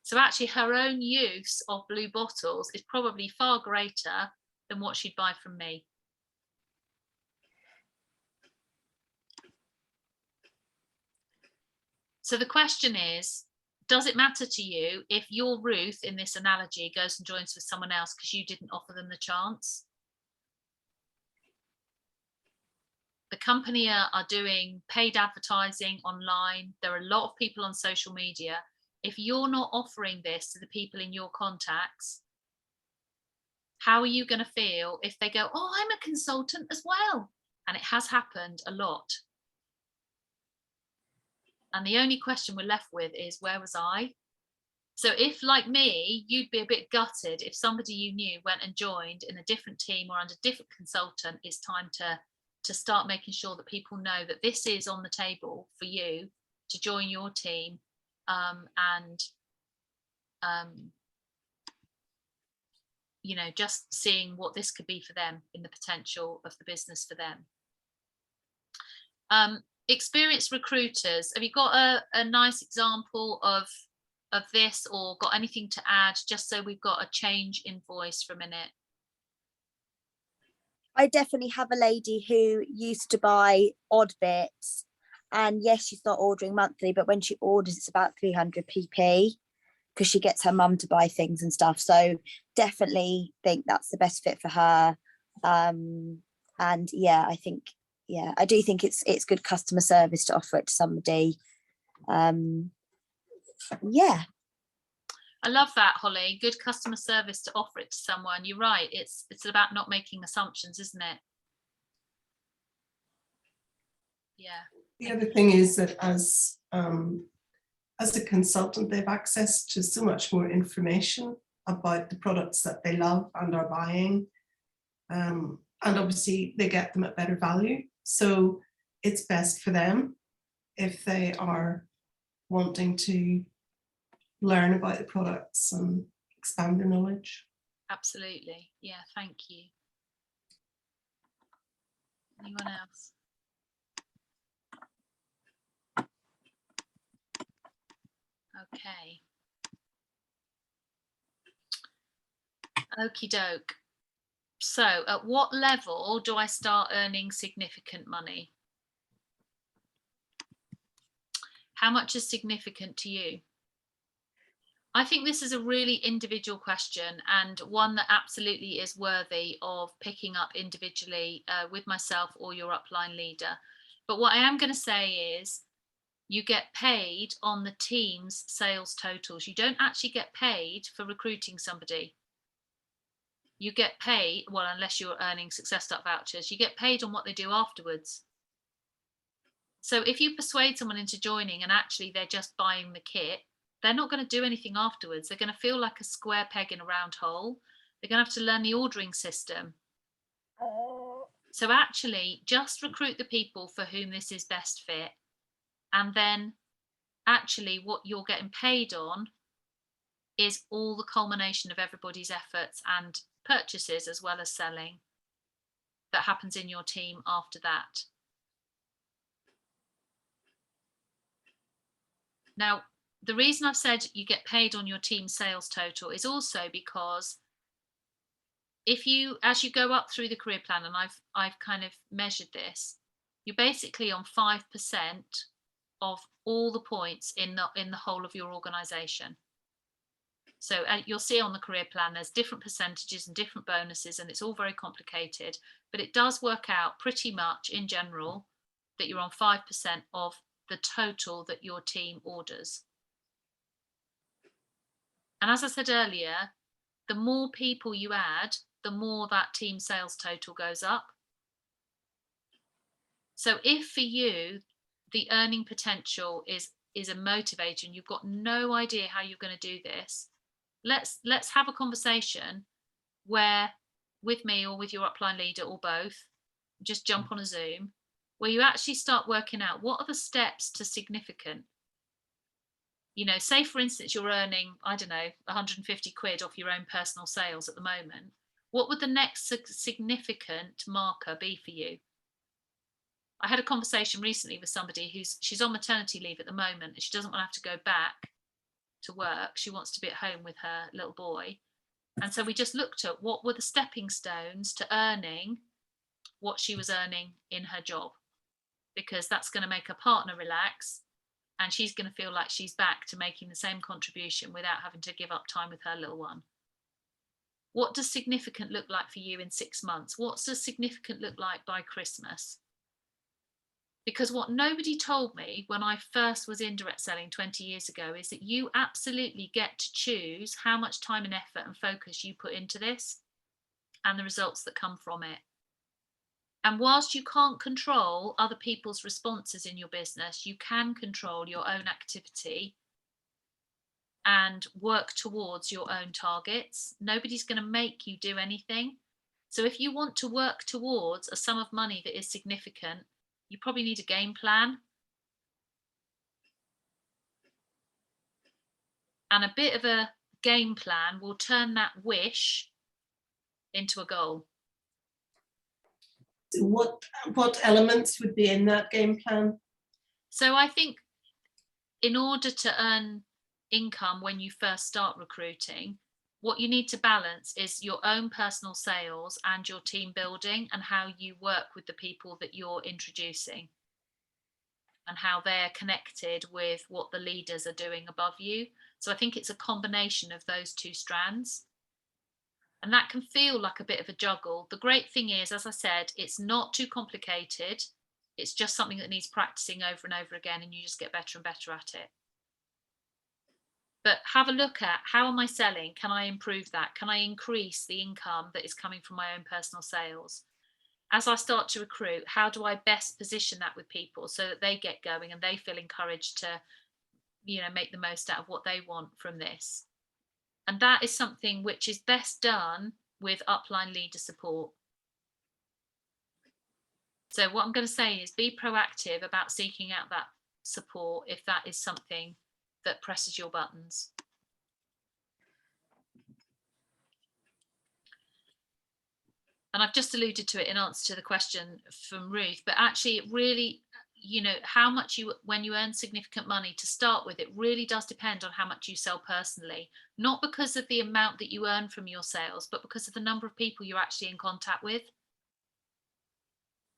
So actually her own use of Blue Bottles is probably far greater than what she'd buy from me. So the question is, does it matter to you if your Ruth in this analogy goes and joins with someone else because you didn't offer them the chance? The company are doing paid advertising online. There are a lot of people on social media. If you're not offering this to the people in your contacts, how are you going to feel if they go, oh, I'm a consultant as well? And it has happened a lot. And the only question we're left with is, where was I? So if, like me, you'd be a bit gutted if somebody you knew went and joined in a different team or under a different consultant, it's time to to start making sure that people know that this is on the table for you to join your team, and you know, just seeing what this could be for them in the potential of the business for them. Experienced recruiters, have you got a nice example of this, or got anything to add, just so we've got a change in voice for a minute? I definitely have a lady who used to buy odd bits, and yes, she's not ordering monthly, but when she orders, it's about 300 pp because she gets her mum to buy things and stuff. So definitely think that's the best fit for her. And yeah, I think, yeah, I do think it's good customer service to offer it to somebody. Yeah. I love that, Holly. Good customer service to offer it to someone. You're right. It's about not making assumptions, isn't it? Yeah. The other thing is that as a consultant, they've access to so much more information about the products that they love and are buying. And obviously they get them at better value. So it's best for them if they are wanting to learn about the products and expand their knowledge. Absolutely. Yeah, thank you. Anyone else? Okay. Okie doke. So at what level do I start earning significant money? How much is significant to you? I think this is a really individual question, and one that absolutely is worthy of picking up individually with myself or your upline leader. But what I am going to say is you get paid on the team's sales totals. You don't actually get paid for recruiting somebody. You get paid, well, unless you're earning Success Start vouchers, you get paid on what they do afterwards. So if you persuade someone into joining and actually they're just buying the kit, they're not going to do anything afterwards. They're going to feel like a square peg in a round hole. They're going to have to learn the ordering system. So actually just recruit the people for whom this is best fit. And then actually what you're getting paid on is all the culmination of everybody's efforts and purchases as well as selling that happens in your team after that. Now, the reason I've said you get paid on your team sales total is also because if you, as you go up through the career plan, and I've kind of measured this, you're basically on 5% of all the points in the whole of your organization. So you'll see on the career plan, there's different percentages and different bonuses, and it's all very complicated, but it does work out pretty much in general that you're on 5% of the total that your team orders. And as I said earlier, the more people you add, the more that team sales total goes up. So if for you, the earning potential is a motivator and you've got no idea how you're going to do this, let's have a conversation where, with me or with your upline leader or both, just jump on a Zoom, where you actually start working out what are the steps to significant. You know, say for instance, you're earning, I don't know, 150 quid off your own personal sales at the moment. What would the next significant marker be for you? I had a conversation recently with somebody she's on maternity leave at the moment and she doesn't want to have to go back to work. She wants to be at home with her little boy. And so we just looked at what were the stepping stones to earning what she was earning in her job, because that's going to make her partner relax and she's going to feel like she's back to making the same contribution without having to give up time with her little one. What does significant look like for you in 6 months? What does significant look like by Christmas? Because what nobody told me when I first was in direct selling 20 years ago is that you absolutely get to choose how much time and effort and focus you put into this and the results that come from it. And whilst you can't control other people's responses in your business, you can control your own activity and work towards your own targets. Nobody's going to make you do anything. So if you want to work towards a sum of money that is significant, you probably need a game plan. And a bit of a game plan will turn that wish into a goal. What elements would be in that game plan? So I think in order to earn income when you first start recruiting, what you need to balance is your own personal sales and your team building and how you work with the people that you're introducing and how they're connected with what the leaders are doing above you. So I think it's a combination of those two strands. And that can feel like a bit of a juggle. The great thing is, as I said, it's not too complicated. It's just something that needs practicing over and over again, and you just get better and better at it. But have a look at, how am I selling? Can I improve that? Can I increase the income that is coming from my own personal sales? As I start to recruit, how do I best position that with people so that they get going and they feel encouraged to, make the most out of what they want from this? And that is something which is best done with upline leader support. So what I'm going to say is be proactive about seeking out that support if that is something that presses your buttons. And I've just alluded to it in answer to the question from Ruth, but actually it really, how much when you earn significant money to start with, it really does depend on how much you sell personally, not because of the amount that you earn from your sales, but because of the number of people you're actually in contact with.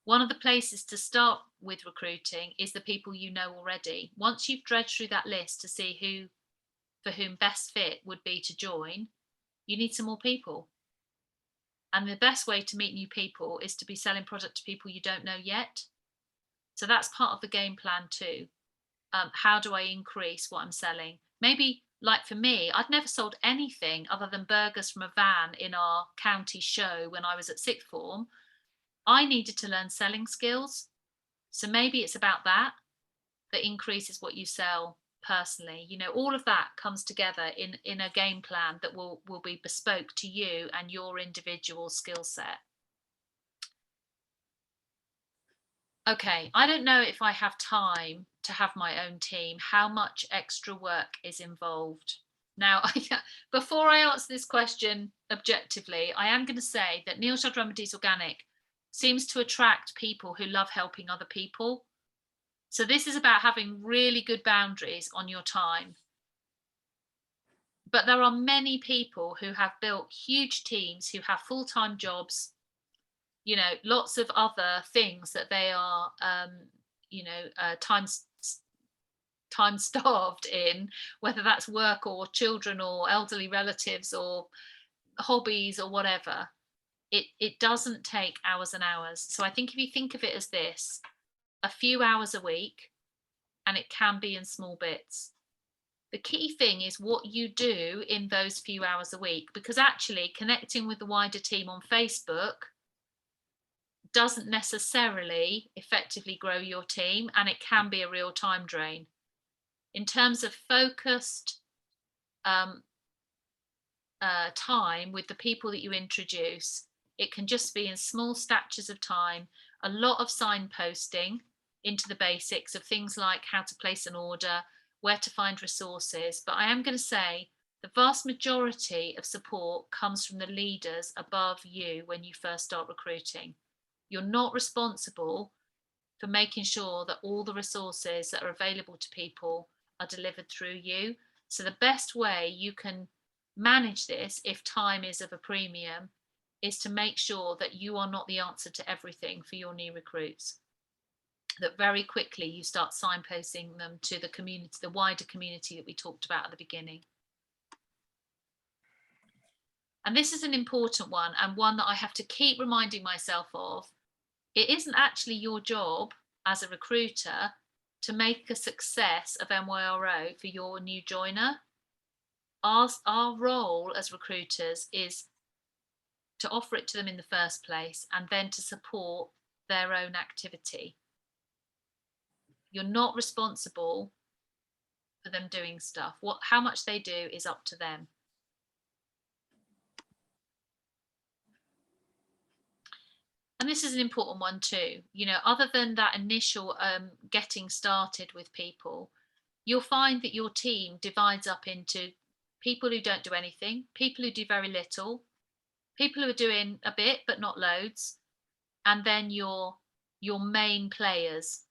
One of the places to start with recruiting is the people you know already. Once you've dredged through that list to see who, for whom best fit would be to join, you need some more people. And the best way to meet new people is to be selling product to people you don't know yet. So that's part of the game plan too. How do I increase what I'm selling? Maybe, like for me, I'd never sold anything other than burgers from a van in our county show when I was at sixth form. I needed to learn selling skills. So maybe it's about that increases what you sell personally. All of that comes together in a game plan that will be bespoke to you and your individual skill set. Okay, I don't know if I have time to have my own team. How much extra work is involved? Now, before I answer this question objectively, I am going to say that Neil Judd Remedies Organic seems to attract people who love helping other people. So this is about having really good boundaries on your time. But there are many people who have built huge teams, who have full-time jobs, lots of other things that they are, time starved in, whether that's work or children or elderly relatives or hobbies or whatever. It doesn't take hours and hours. So I think if you think of it as this, a few hours a week, and it can be in small bits. The key thing is what you do in those few hours a week, because actually connecting with the wider team on Facebook doesn't necessarily effectively grow your team, and it can be a real time drain. In terms of focused time with the people that you introduce, it can just be in small snatches of time, a lot of signposting into the basics of things like how to place an order, where to find resources. But I am going to say the vast majority of support comes from the leaders above you when you first start recruiting. You're not responsible for making sure that all the resources that are available to people are delivered through you. So the best way you can manage this, if time is of a premium, is to make sure that you are not the answer to everything for your new recruits. That very quickly you start signposting them to the community, the wider community that we talked about at the beginning. And this is an important one, and one that I have to keep reminding myself of. It isn't actually your job as a recruiter to make a success of NYRO for your new joiner. Our role as recruiters is to offer it to them in the first place and then to support their own activity. You're not responsible for them doing stuff. How much they do is up to them. And this is an important one too, you know, other than that initial getting started with people, you'll find that your team divides up into people who don't do anything, people who do very little, people who are doing a bit but not loads, and then your main players.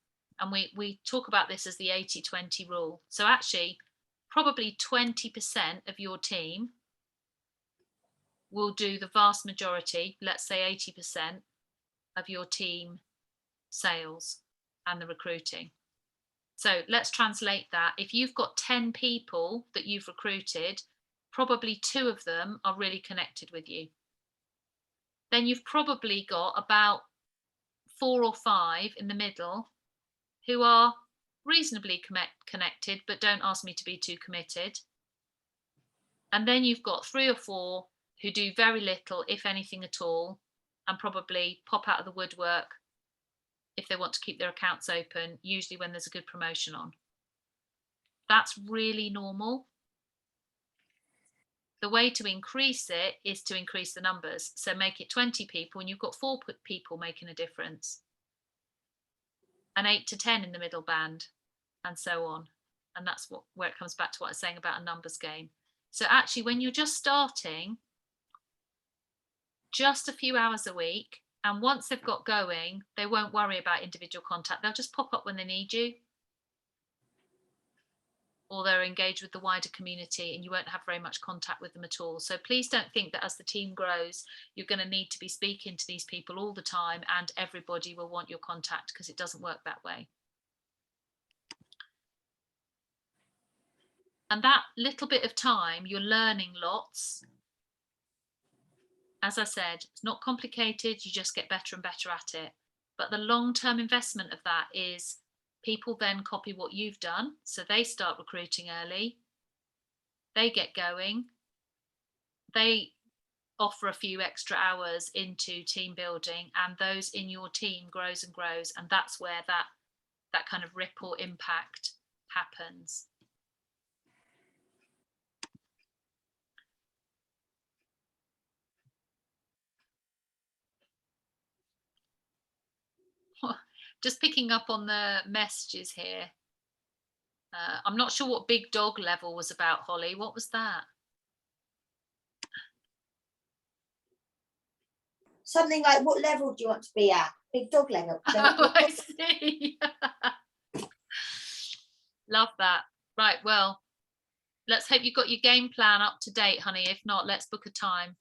And we talk about this as the 80-20 rule. So actually, probably 20% of your team will do the vast majority, let's say 80% of your team sales and the recruiting. So let's translate that. If you've got 10 people that you've recruited, probably 2 of them are really connected with you. Then you've probably got about 4 or 5 in the middle who are reasonably connected, but don't ask me to be too committed. And then you've got 3 or 4 who do very little, if anything at all, and probably pop out of the woodwork if they want to keep their accounts open, usually when there's a good promotion on. That's really normal. The way to increase it is to increase the numbers. So make it 20 people and you've got 4 people making a difference. And 8 to 10 in the middle band, and so on. And that's where it comes back to what I was saying about a numbers game. So actually, when you're just starting, just a few hours a week, and once they've got going, they won't worry about individual contact. They'll just pop up when they need you, or they're engaged with the wider community and you won't have very much contact with them at all. So please don't think that as the team grows, you're going to need to be speaking to these people all the time and everybody will want your contact, because it doesn't work that way. And that little bit of time, you're learning lots. As I said, it's not complicated, you just get better and better at it. But the long-term investment of that is people then copy what you've done. So they start recruiting early, they get going, they offer a few extra hours into team building, and those in your team grows and grows. And that's where that kind of ripple impact happens. Just picking up on the messages here. I'm not sure what big dog level was about, Holly. What was that? Something like, what level do you want to be at? Big dog level. Oh, I see. Love that. Right, well, let's hope you've got your game plan up to date, honey. If not, let's book a time.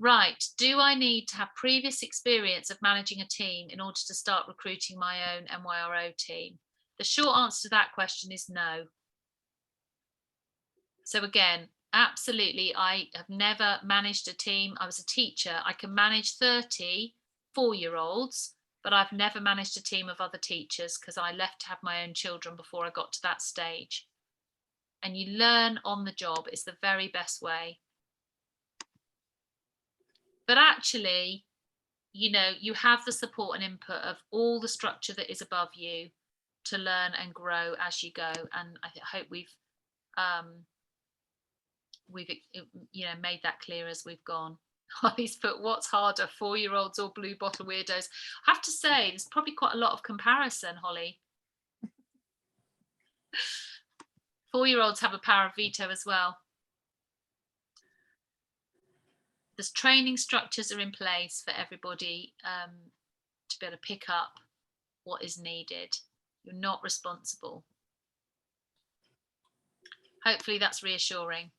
Right, do I need to have previous experience of managing a team in order to start recruiting my own NYRO team? The short answer to that question is no. So again, absolutely, I have never managed a team. I was a teacher. I can manage 30 4-year-olds, but I've never managed a team of other teachers because I left to have my own children before I got to that stage. And you learn on the job. It's the very best way. But actually, you know, you have the support and input of all the structure that is above you to learn and grow as you go. And I hope we've you know, made that clear as we've gone. Holly's put, what's harder, 4-year-olds or blue bottle weirdos? I have to say, there's probably quite a lot of comparison, Holly. 4-year-olds have a power of veto as well. There's training structures are in place for everybody to be able to pick up what is needed. You're not responsible. Hopefully that's reassuring.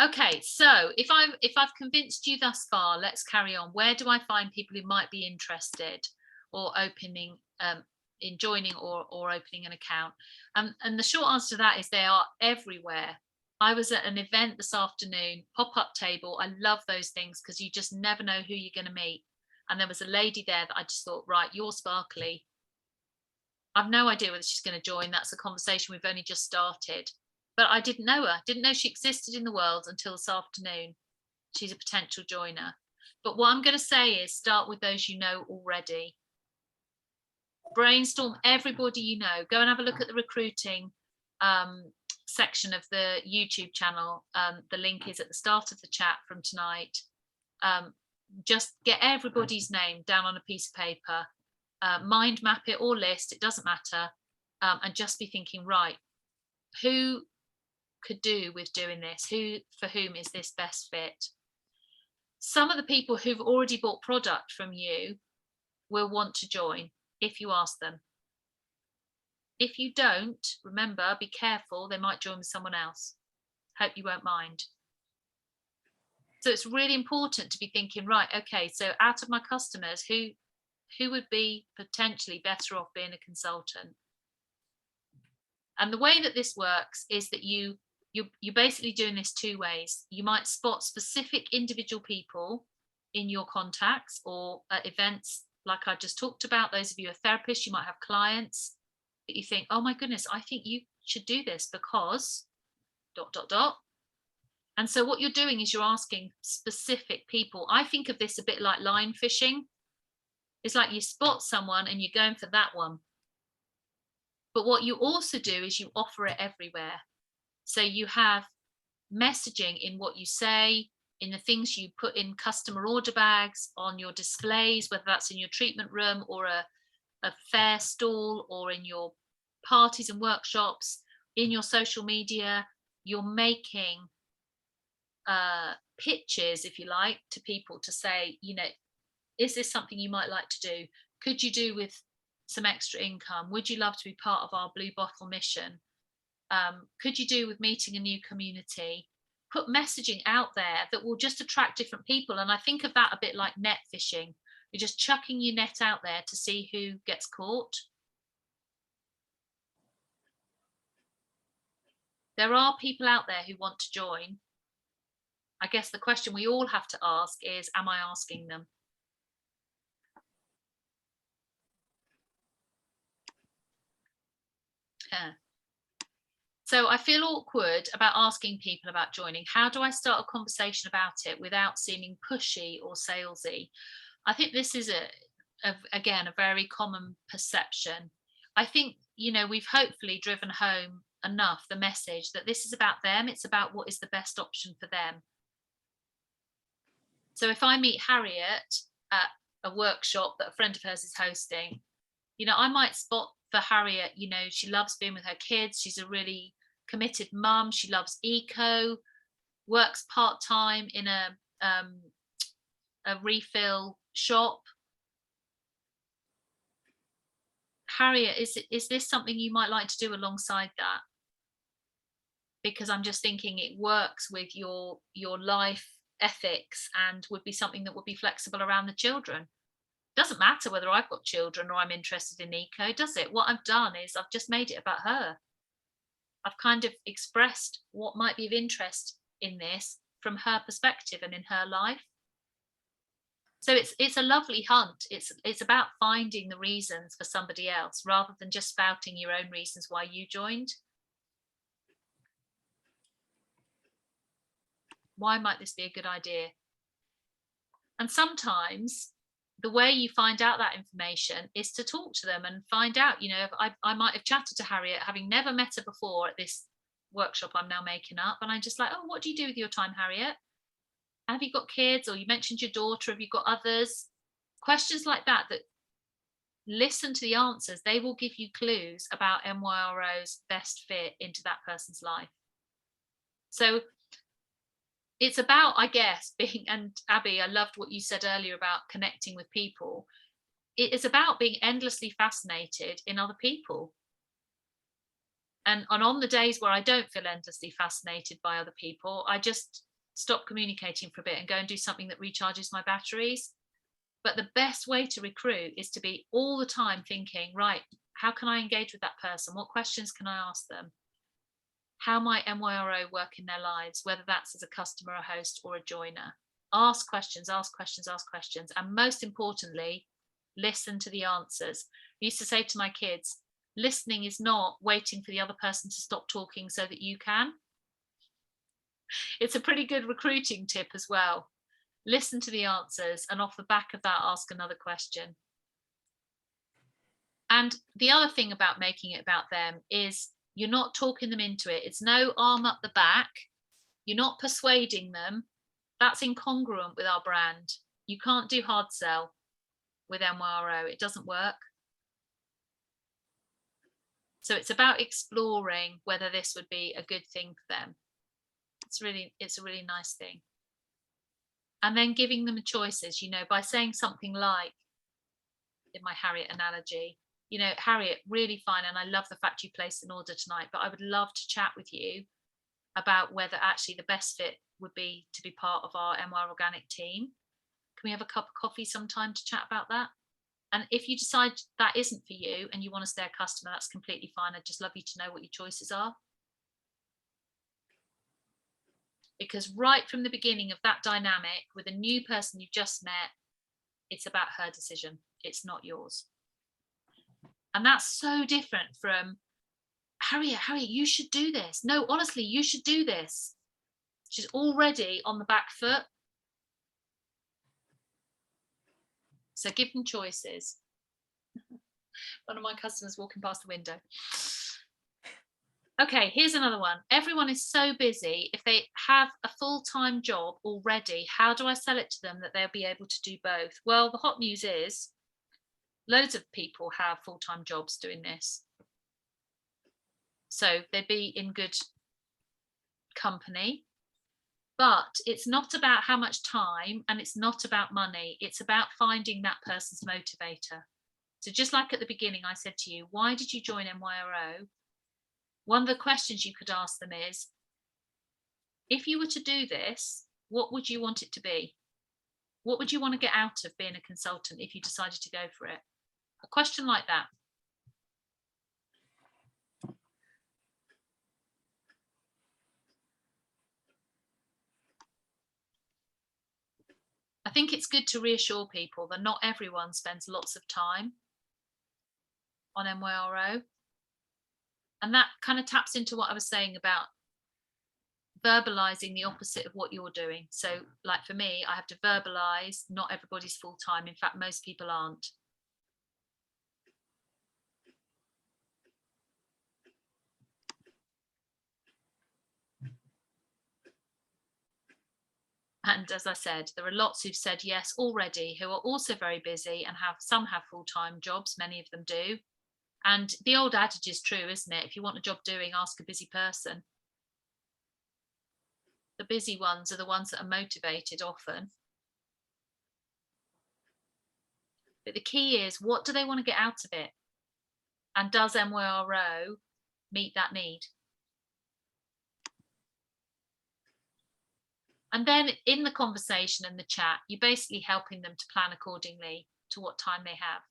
Okay, so if I've convinced you thus far, let's carry on. Where do I find people who might be interested or opening, in joining or opening an account? And the short answer to that is they are everywhere. I was at an event this afternoon, pop-up table. I love those things because you just never know who you're going to meet. And there was a lady there that I just thought, right, you're sparkly. I've no idea whether she's going to join. That's a conversation we've only just started. But I didn't know her, didn't know she existed in the world until this afternoon. She's a potential joiner. But what I'm going to say is start with those you know already. Brainstorm everybody you know. Go and have a look at the recruiting section of the YouTube channel. The link is at the start of the chat from tonight. just get everybody's name down on a piece of paper, mind map it or list, it doesn't matter, and just be thinking, right, who could do with doing this? For whom is this best fit? Some of the people who've already bought product from you will want to join if you ask them. If you don't, remember, be careful, they might join with someone else. Hope you won't mind. So it's really important to be thinking, right, okay, so out of my customers, who would be potentially better off being a consultant? And the way that this works is that you're basically doing this two ways. You might spot specific individual people in your contacts or at events like I just talked about. Those of you who are therapists, you might have clients that you think, oh my goodness, I think you should do this because ... And so what you're doing is you're asking specific people. I think of this a bit like line fishing. It's like you spot someone and you're going for that one. But what you also do is you offer it everywhere. So you have messaging in what you say, in the things you put in customer order bags, on your displays, whether that's in your treatment room or a fair stall, or in your parties and workshops, in your social media. You're making pitches, if you like, to people to say, you know, is this something you might like to do? Could you do with some extra income? Would you love to be part of our Blue Bottle mission? Could you do with meeting a new community? Put messaging out there that will just attract different people. And I think of that a bit like net fishing. You're just chucking your net out there to see who gets caught. There are people out there who want to join. I guess the question we all have to ask is, am I asking them? So I feel awkward about asking people about joining. How do I start a conversation about it without seeming pushy or salesy? I think this is again a very common perception. I think, you know, we've hopefully driven home enough the message that this is about them. It's about what is the best option for them. So if I meet Harriet at a workshop that a friend of hers is hosting, you know, I might spot for Harriet, you know, she loves being with her kids. She's a really committed mum. She loves eco, works part-time in a refill shop. Harriet, is this something you might like to do alongside that? Because I'm just thinking it works with your life ethics and would be something that would be flexible around the children. Doesn't matter whether I've got children or I'm interested in eco, does it? What I've done is I've just made it about her. I've kind of expressed what might be of interest in this from her perspective and in her life. So it's a lovely hunt. It's about finding the reasons for somebody else rather than just spouting your own reasons why you joined. Why might this be a good idea? And sometimes the way you find out that information is to talk to them and find out, you know, I might have chatted to Harriet, having never met her before at this workshop I'm now making up. And I'm just like, oh, what do you do with your time, Harriet? Have you got kids? Or you mentioned your daughter, have you got others? Questions like that, that listen to the answers. They will give you clues about NYRO's best fit into that person's life. So it's about, I guess, being, and Abby, I loved what you said earlier about connecting with people. It is about being endlessly fascinated in other people. And on the days where I don't feel endlessly fascinated by other people, I just stop communicating for a bit and go and do something that recharges my batteries. But the best way to recruit is to be all the time thinking, right, how can I engage with that person? What questions can I ask them? How might NYRO work in their lives, whether that's as a customer, a host, or a joiner? Ask questions, ask questions, ask questions. And most importantly, listen to the answers. I used to say to my kids, listening is not waiting for the other person to stop talking so that you can. It's a pretty good recruiting tip as well. Listen to the answers and off the back of that, ask another question. And the other thing about making it about them is you're not talking them into it. It's no arm up the back. You're not persuading them. That's incongruent with our brand. You can't do hard sell with NYRO. It doesn't work. So it's about exploring whether this would be a good thing for them. It's a really nice thing. And then giving them choices, you know, by saying something like, in my Harriet analogy, you know, Harriet, really fine, and I love the fact you placed an order tonight, but I would love to chat with you about whether actually the best fit would be to be part of our NY Organic team. Can we have a cup of coffee sometime to chat about that? And if you decide that isn't for you and you want to stay a customer, that's completely fine. I'd just love you to know what your choices are. Because right from the beginning of that dynamic with a new person you've just met, it's about her decision. It's not yours. And that's so different from, Harriet, you should do this. No, honestly, you should do this. She's already on the back foot. So give them choices. One of my customers walking past the window. Okay, here's another one. Everyone is so busy. If they have a full-time job already, how do I sell it to them that they'll be able to do both? Well, the hot news is loads of people have full-time jobs doing this. So they'd be in good company. But it's not about how much time, and it's not about money. It's about finding that person's motivator. So just like at the beginning, I said to you, why did you join NYRO? One of the questions you could ask them is, if you were to do this, what would you want it to be? What would you want to get out of being a consultant if you decided to go for it? A question like that. I think it's good to reassure people that not everyone spends lots of time on NYRO. And that kind of taps into what I was saying about verbalizing the opposite of what you're doing. So like for me, I have to verbalize not everybody's full time. In fact, most people aren't. And as I said, there are lots who've said yes already, who are also very busy and some have full-time jobs, many of them do. And the old adage is true, isn't it? If you want a job doing, ask a busy person. The busy ones are the ones that are motivated often. But the key is, what do they want to get out of it? And does NYRO meet that need? And then in the conversation and the chat, you're basically helping them to plan accordingly to what time they have.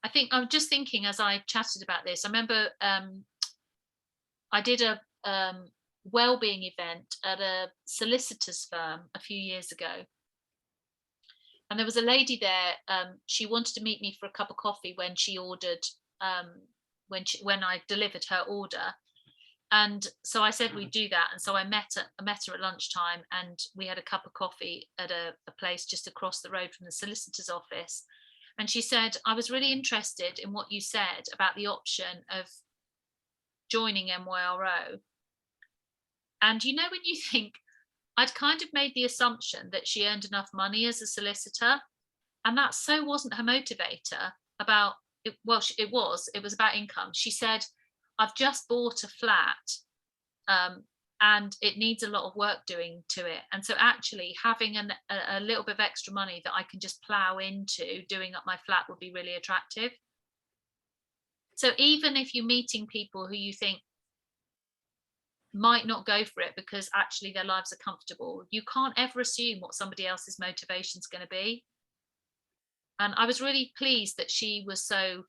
I think I'm just thinking as I chatted about this, I remember I did a wellbeing event at a solicitor's firm a few years ago. And there was a lady there, she wanted to meet me for a cup of coffee when she ordered, when I delivered her order. And so I said we'd do that. And so I met her at lunchtime, and we had a cup of coffee at a place just across the road from the solicitor's office. And she said, I was really interested in what you said about the option of joining NYRO. And you know, when you think, I'd kind of made the assumption that she earned enough money as a solicitor, and that so wasn't her motivator about it. Well, it was about income. She said, I've just bought a flat and it needs a lot of work doing to it. And so actually having a little bit of extra money that I can just plow into doing up my flat would be really attractive. So even if you're meeting people who you think might not go for it because actually their lives are comfortable, you can't ever assume what somebody else's motivation is going to be. And I was really pleased that she was so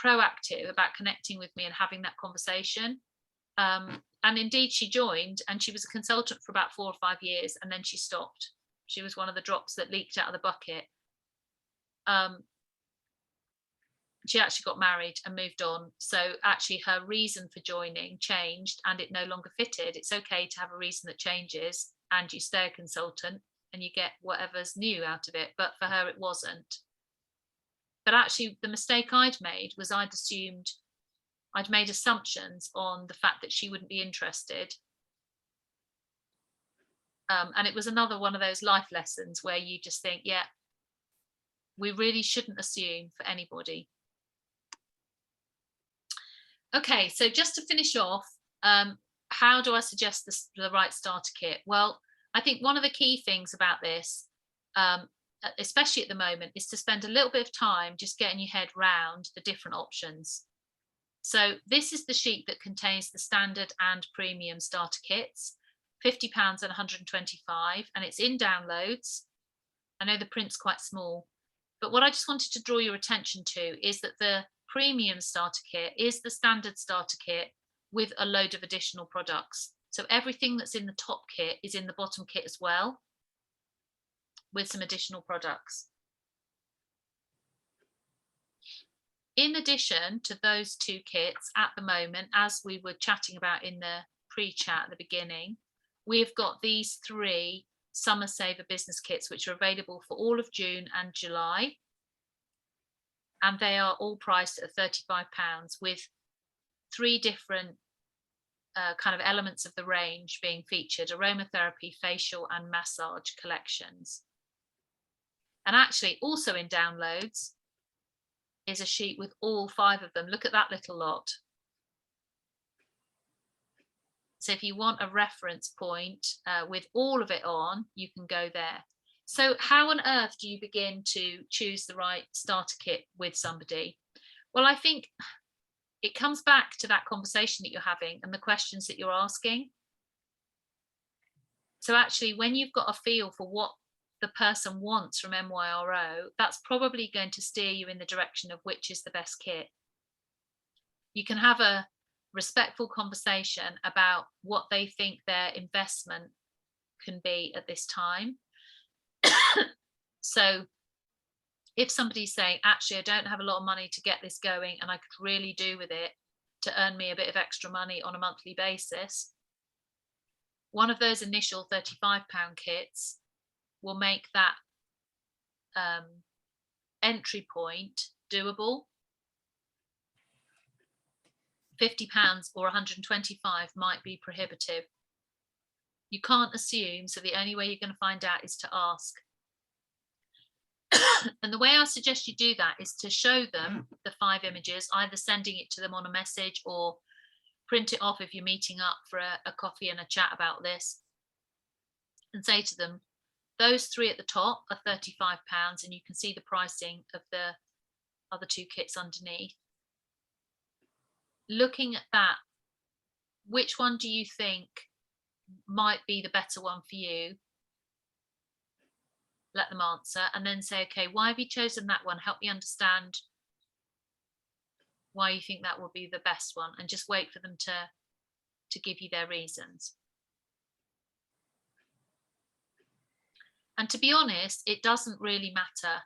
proactive about connecting with me and having that conversation. And indeed she joined, and she was a consultant for about 4 or 5 years, and then she stopped. She was one of the drops that leaked out of the bucket. She actually got married and moved on. So actually her reason for joining changed, and it no longer fitted. It's okay to have a reason that changes and you stay a consultant and you get whatever's new out of it. But for her, it wasn't. But actually the mistake I'd made was I'd made assumptions on the fact that she wouldn't be interested. And it was another one of those life lessons where you just think, yeah, we really shouldn't assume for anybody. Okay, so just to finish off, how do I suggest the right starter kit? Well, I think one of the key things about this, especially at the moment, is to spend a little bit of time just getting your head round the different options. So this is the sheet that contains the standard and premium starter kits, £50 and 125, and it's in downloads. I know the print's quite small, but what I just wanted to draw your attention to is that the premium starter kit is the standard starter kit with a load of additional products. So everything that's in the top kit is in the bottom kit as well, with some additional products. In addition to those two kits, at the moment, as we were chatting about in the pre-chat at the beginning, we've got these 3 Summer Saver business kits, which are available for all of June and July. And they are all priced at £35, with 3 different kind of elements of the range being featured: aromatherapy, facial and massage collections. And actually also in downloads is a sheet with all 5 of them. Look at that little lot. So if you want a reference point with all of it on, you can go there. So how on earth do you begin to choose the right starter kit with somebody? Well, I think it comes back to that conversation that you're having and the questions that you're asking. So actually, when you've got a feel for what the person wants from NYRO, that's probably going to steer you in the direction of which is the best kit. You can have a respectful conversation about what they think their investment can be at this time. So if somebody's saying, actually, I don't have a lot of money to get this going and I could really do with it to earn me a bit of extra money on a monthly basis, one of those initial £35 kits will make that entry point doable. £50 or 125 might be prohibitive. You can't assume, so the only way you're going to find out is to ask. And the way I suggest you do that is to show them the 5 images, either sending it to them on a message or print it off if you're meeting up for a coffee and a chat about this, and say to them, those 3 at the top are £35, and you can see the pricing of the other 2 kits underneath. Looking at that, which one do you think might be the better one for you? Let them answer, and then say, okay, why have you chosen that one? Help me understand why you think that will be the best one, and just wait for them to give you their reasons. And to be honest, it doesn't really matter.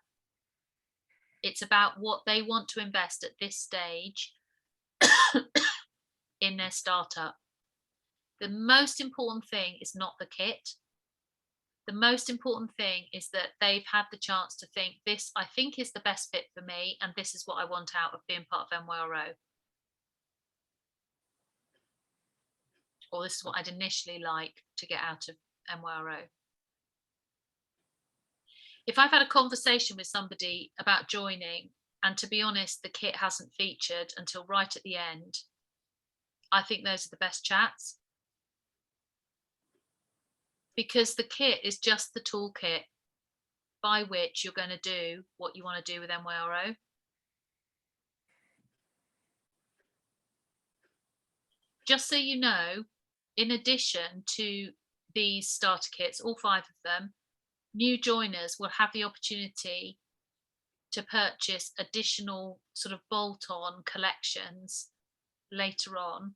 It's about what they want to invest at this stage in their startup. The most important thing is not the kit. The most important thing is that they've had the chance to think, this I think is the best fit for me, and this is what I want out of being part of NYRO. Or this is what I'd initially like to get out of NYRO. If I've had a conversation with somebody about joining, and to be honest, the kit hasn't featured until right at the end, I think those are the best chats. Because the kit is just the toolkit by which you're going to do what you want to do with NYRO. Just so you know, in addition to these starter kits, all 5 of them, new joiners will have the opportunity to purchase additional sort of bolt-on collections later on,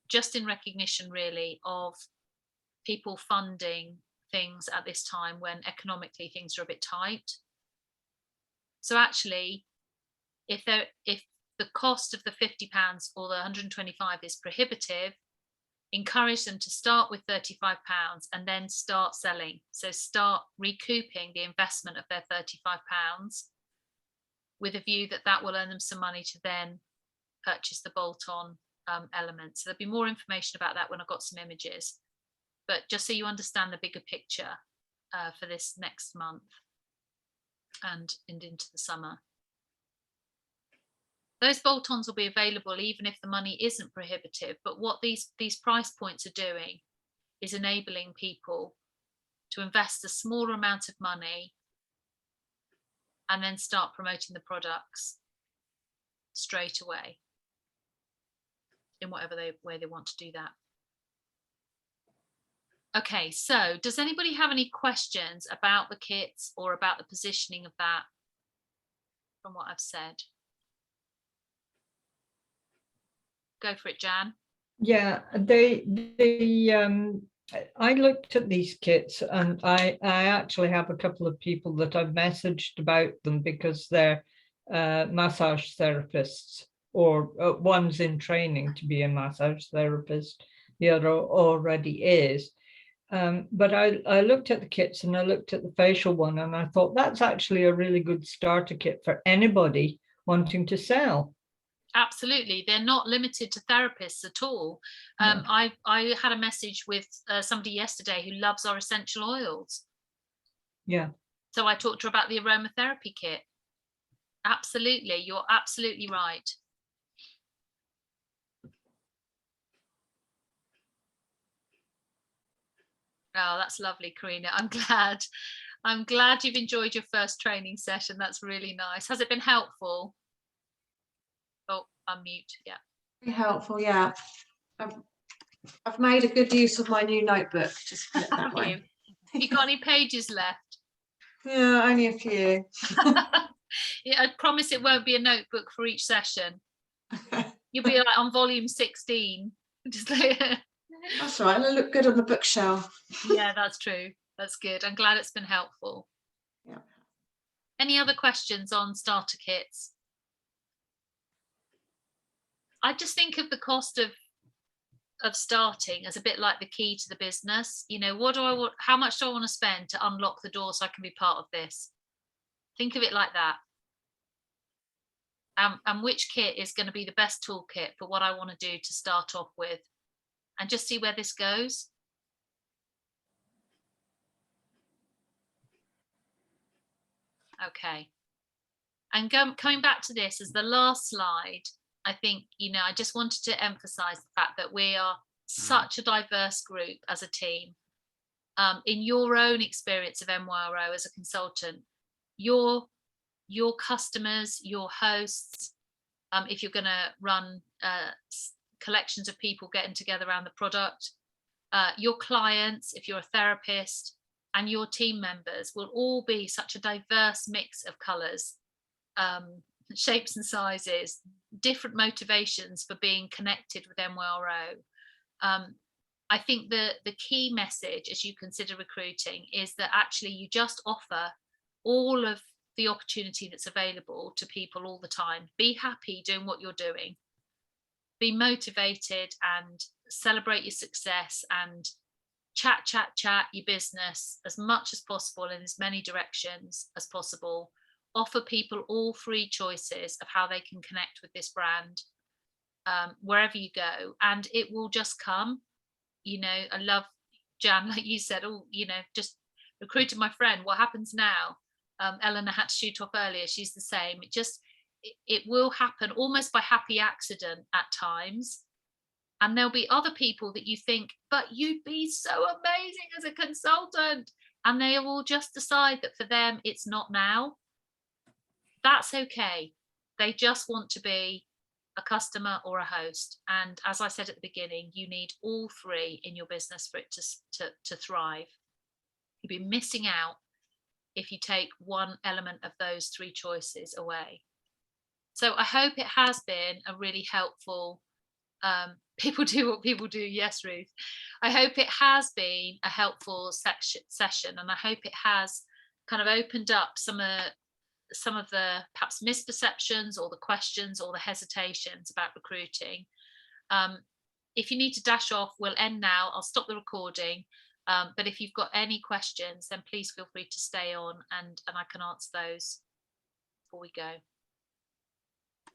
just in recognition really of people funding things at this time when economically things are a bit tight. So actually, if the cost of the £50 or the 125 is prohibitive, encourage them to start with £35 and then start selling. So start recouping the investment of their £35 with a view that that will earn them some money to then purchase the bolt-on elements. So there'll be more information about that when I've got some images. but just so you understand the bigger picture for this next month and into the summer. Those bolt-ons will be available even if the money isn't prohibitive, but what these price points are doing is enabling people to invest a smaller amount of money and then start promoting the products straight away in whatever way they want to do that. Okay, so does anybody have any questions about the kits or about the positioning of that from what I've said? Go for it, Jan. Yeah, I looked at these kits, and I actually have a couple of people that I've messaged about them because they're massage therapists, or one's in training to be a massage therapist, the other already is. But I looked at the kits, and I looked at the facial one, and I thought that's actually a really good starter kit for anybody wanting to sell. Absolutely, they're not limited to therapists at all. No. I had a message with somebody yesterday who loves our essential oils. Yeah. So I talked to her about the aromatherapy kit. Absolutely, you're absolutely right. Oh, that's lovely, Karina. I'm glad you've enjoyed your first training session. That's really nice. Has it been helpful? Oh, unmute. Yeah. Very helpful, yeah. I've made a good use of my new notebook, just put it that way. Have you got any pages left? Yeah, only a few. Yeah, I promise it won't be a notebook for each session. You'll be like on volume 16. Just like That's right, it'll look good on the bookshelf. yeah, that's true. That's good. I'm glad it's been helpful. Yeah. Any other questions on starter kits? I just think of the cost of starting as a bit like the key to the business. You know, what do I want? How much do I want to spend to unlock the door so I can be part of this? Think of it like that. And which kit is going to be the best toolkit for what I want to do to start off with, and just see where this goes. Okay. And coming back to this as the last slide, I think, you know, I just wanted to emphasize the fact that we are such a diverse group as a team. In your own experience of NYRO as a consultant, your customers, your hosts, if you're going to run collections of people getting together around the product, your clients, if you're a therapist, and your team members will all be such a diverse mix of colours, shapes and sizes, different motivations for being connected with NYRO. I think the key message as you consider recruiting is that actually you just offer all of the opportunity that's available to people all the time. Be happy doing what you're doing. Be motivated and celebrate your success and chat your business as much as possible in as many directions as possible. Offer people all three choices of how they can connect with this brand wherever you go, and it will just come. You know, I love Jan, like you said, oh, you know, just recruited my friend. What happens now? Eleanor had to shoot off earlier. She's the same. It will happen almost by happy accident at times. And there'll be other people that you think, but you'd be so amazing as a consultant. And they will just decide that for them, it's not now. That's okay. They just want to be a customer or a host. And as I said at the beginning, you need all three in your business for it to thrive. You'd be missing out if you take one element of those three choices away. So I hope it has been a really helpful, people do what people do. Yes, Ruth. I hope it has been a helpful session, and I hope it has kind of opened up some of the perhaps misperceptions or the questions or the hesitations about recruiting. If you need to dash off, we'll end now. I'll stop the recording. But if you've got any questions, then please feel free to stay on and I can answer those before we go.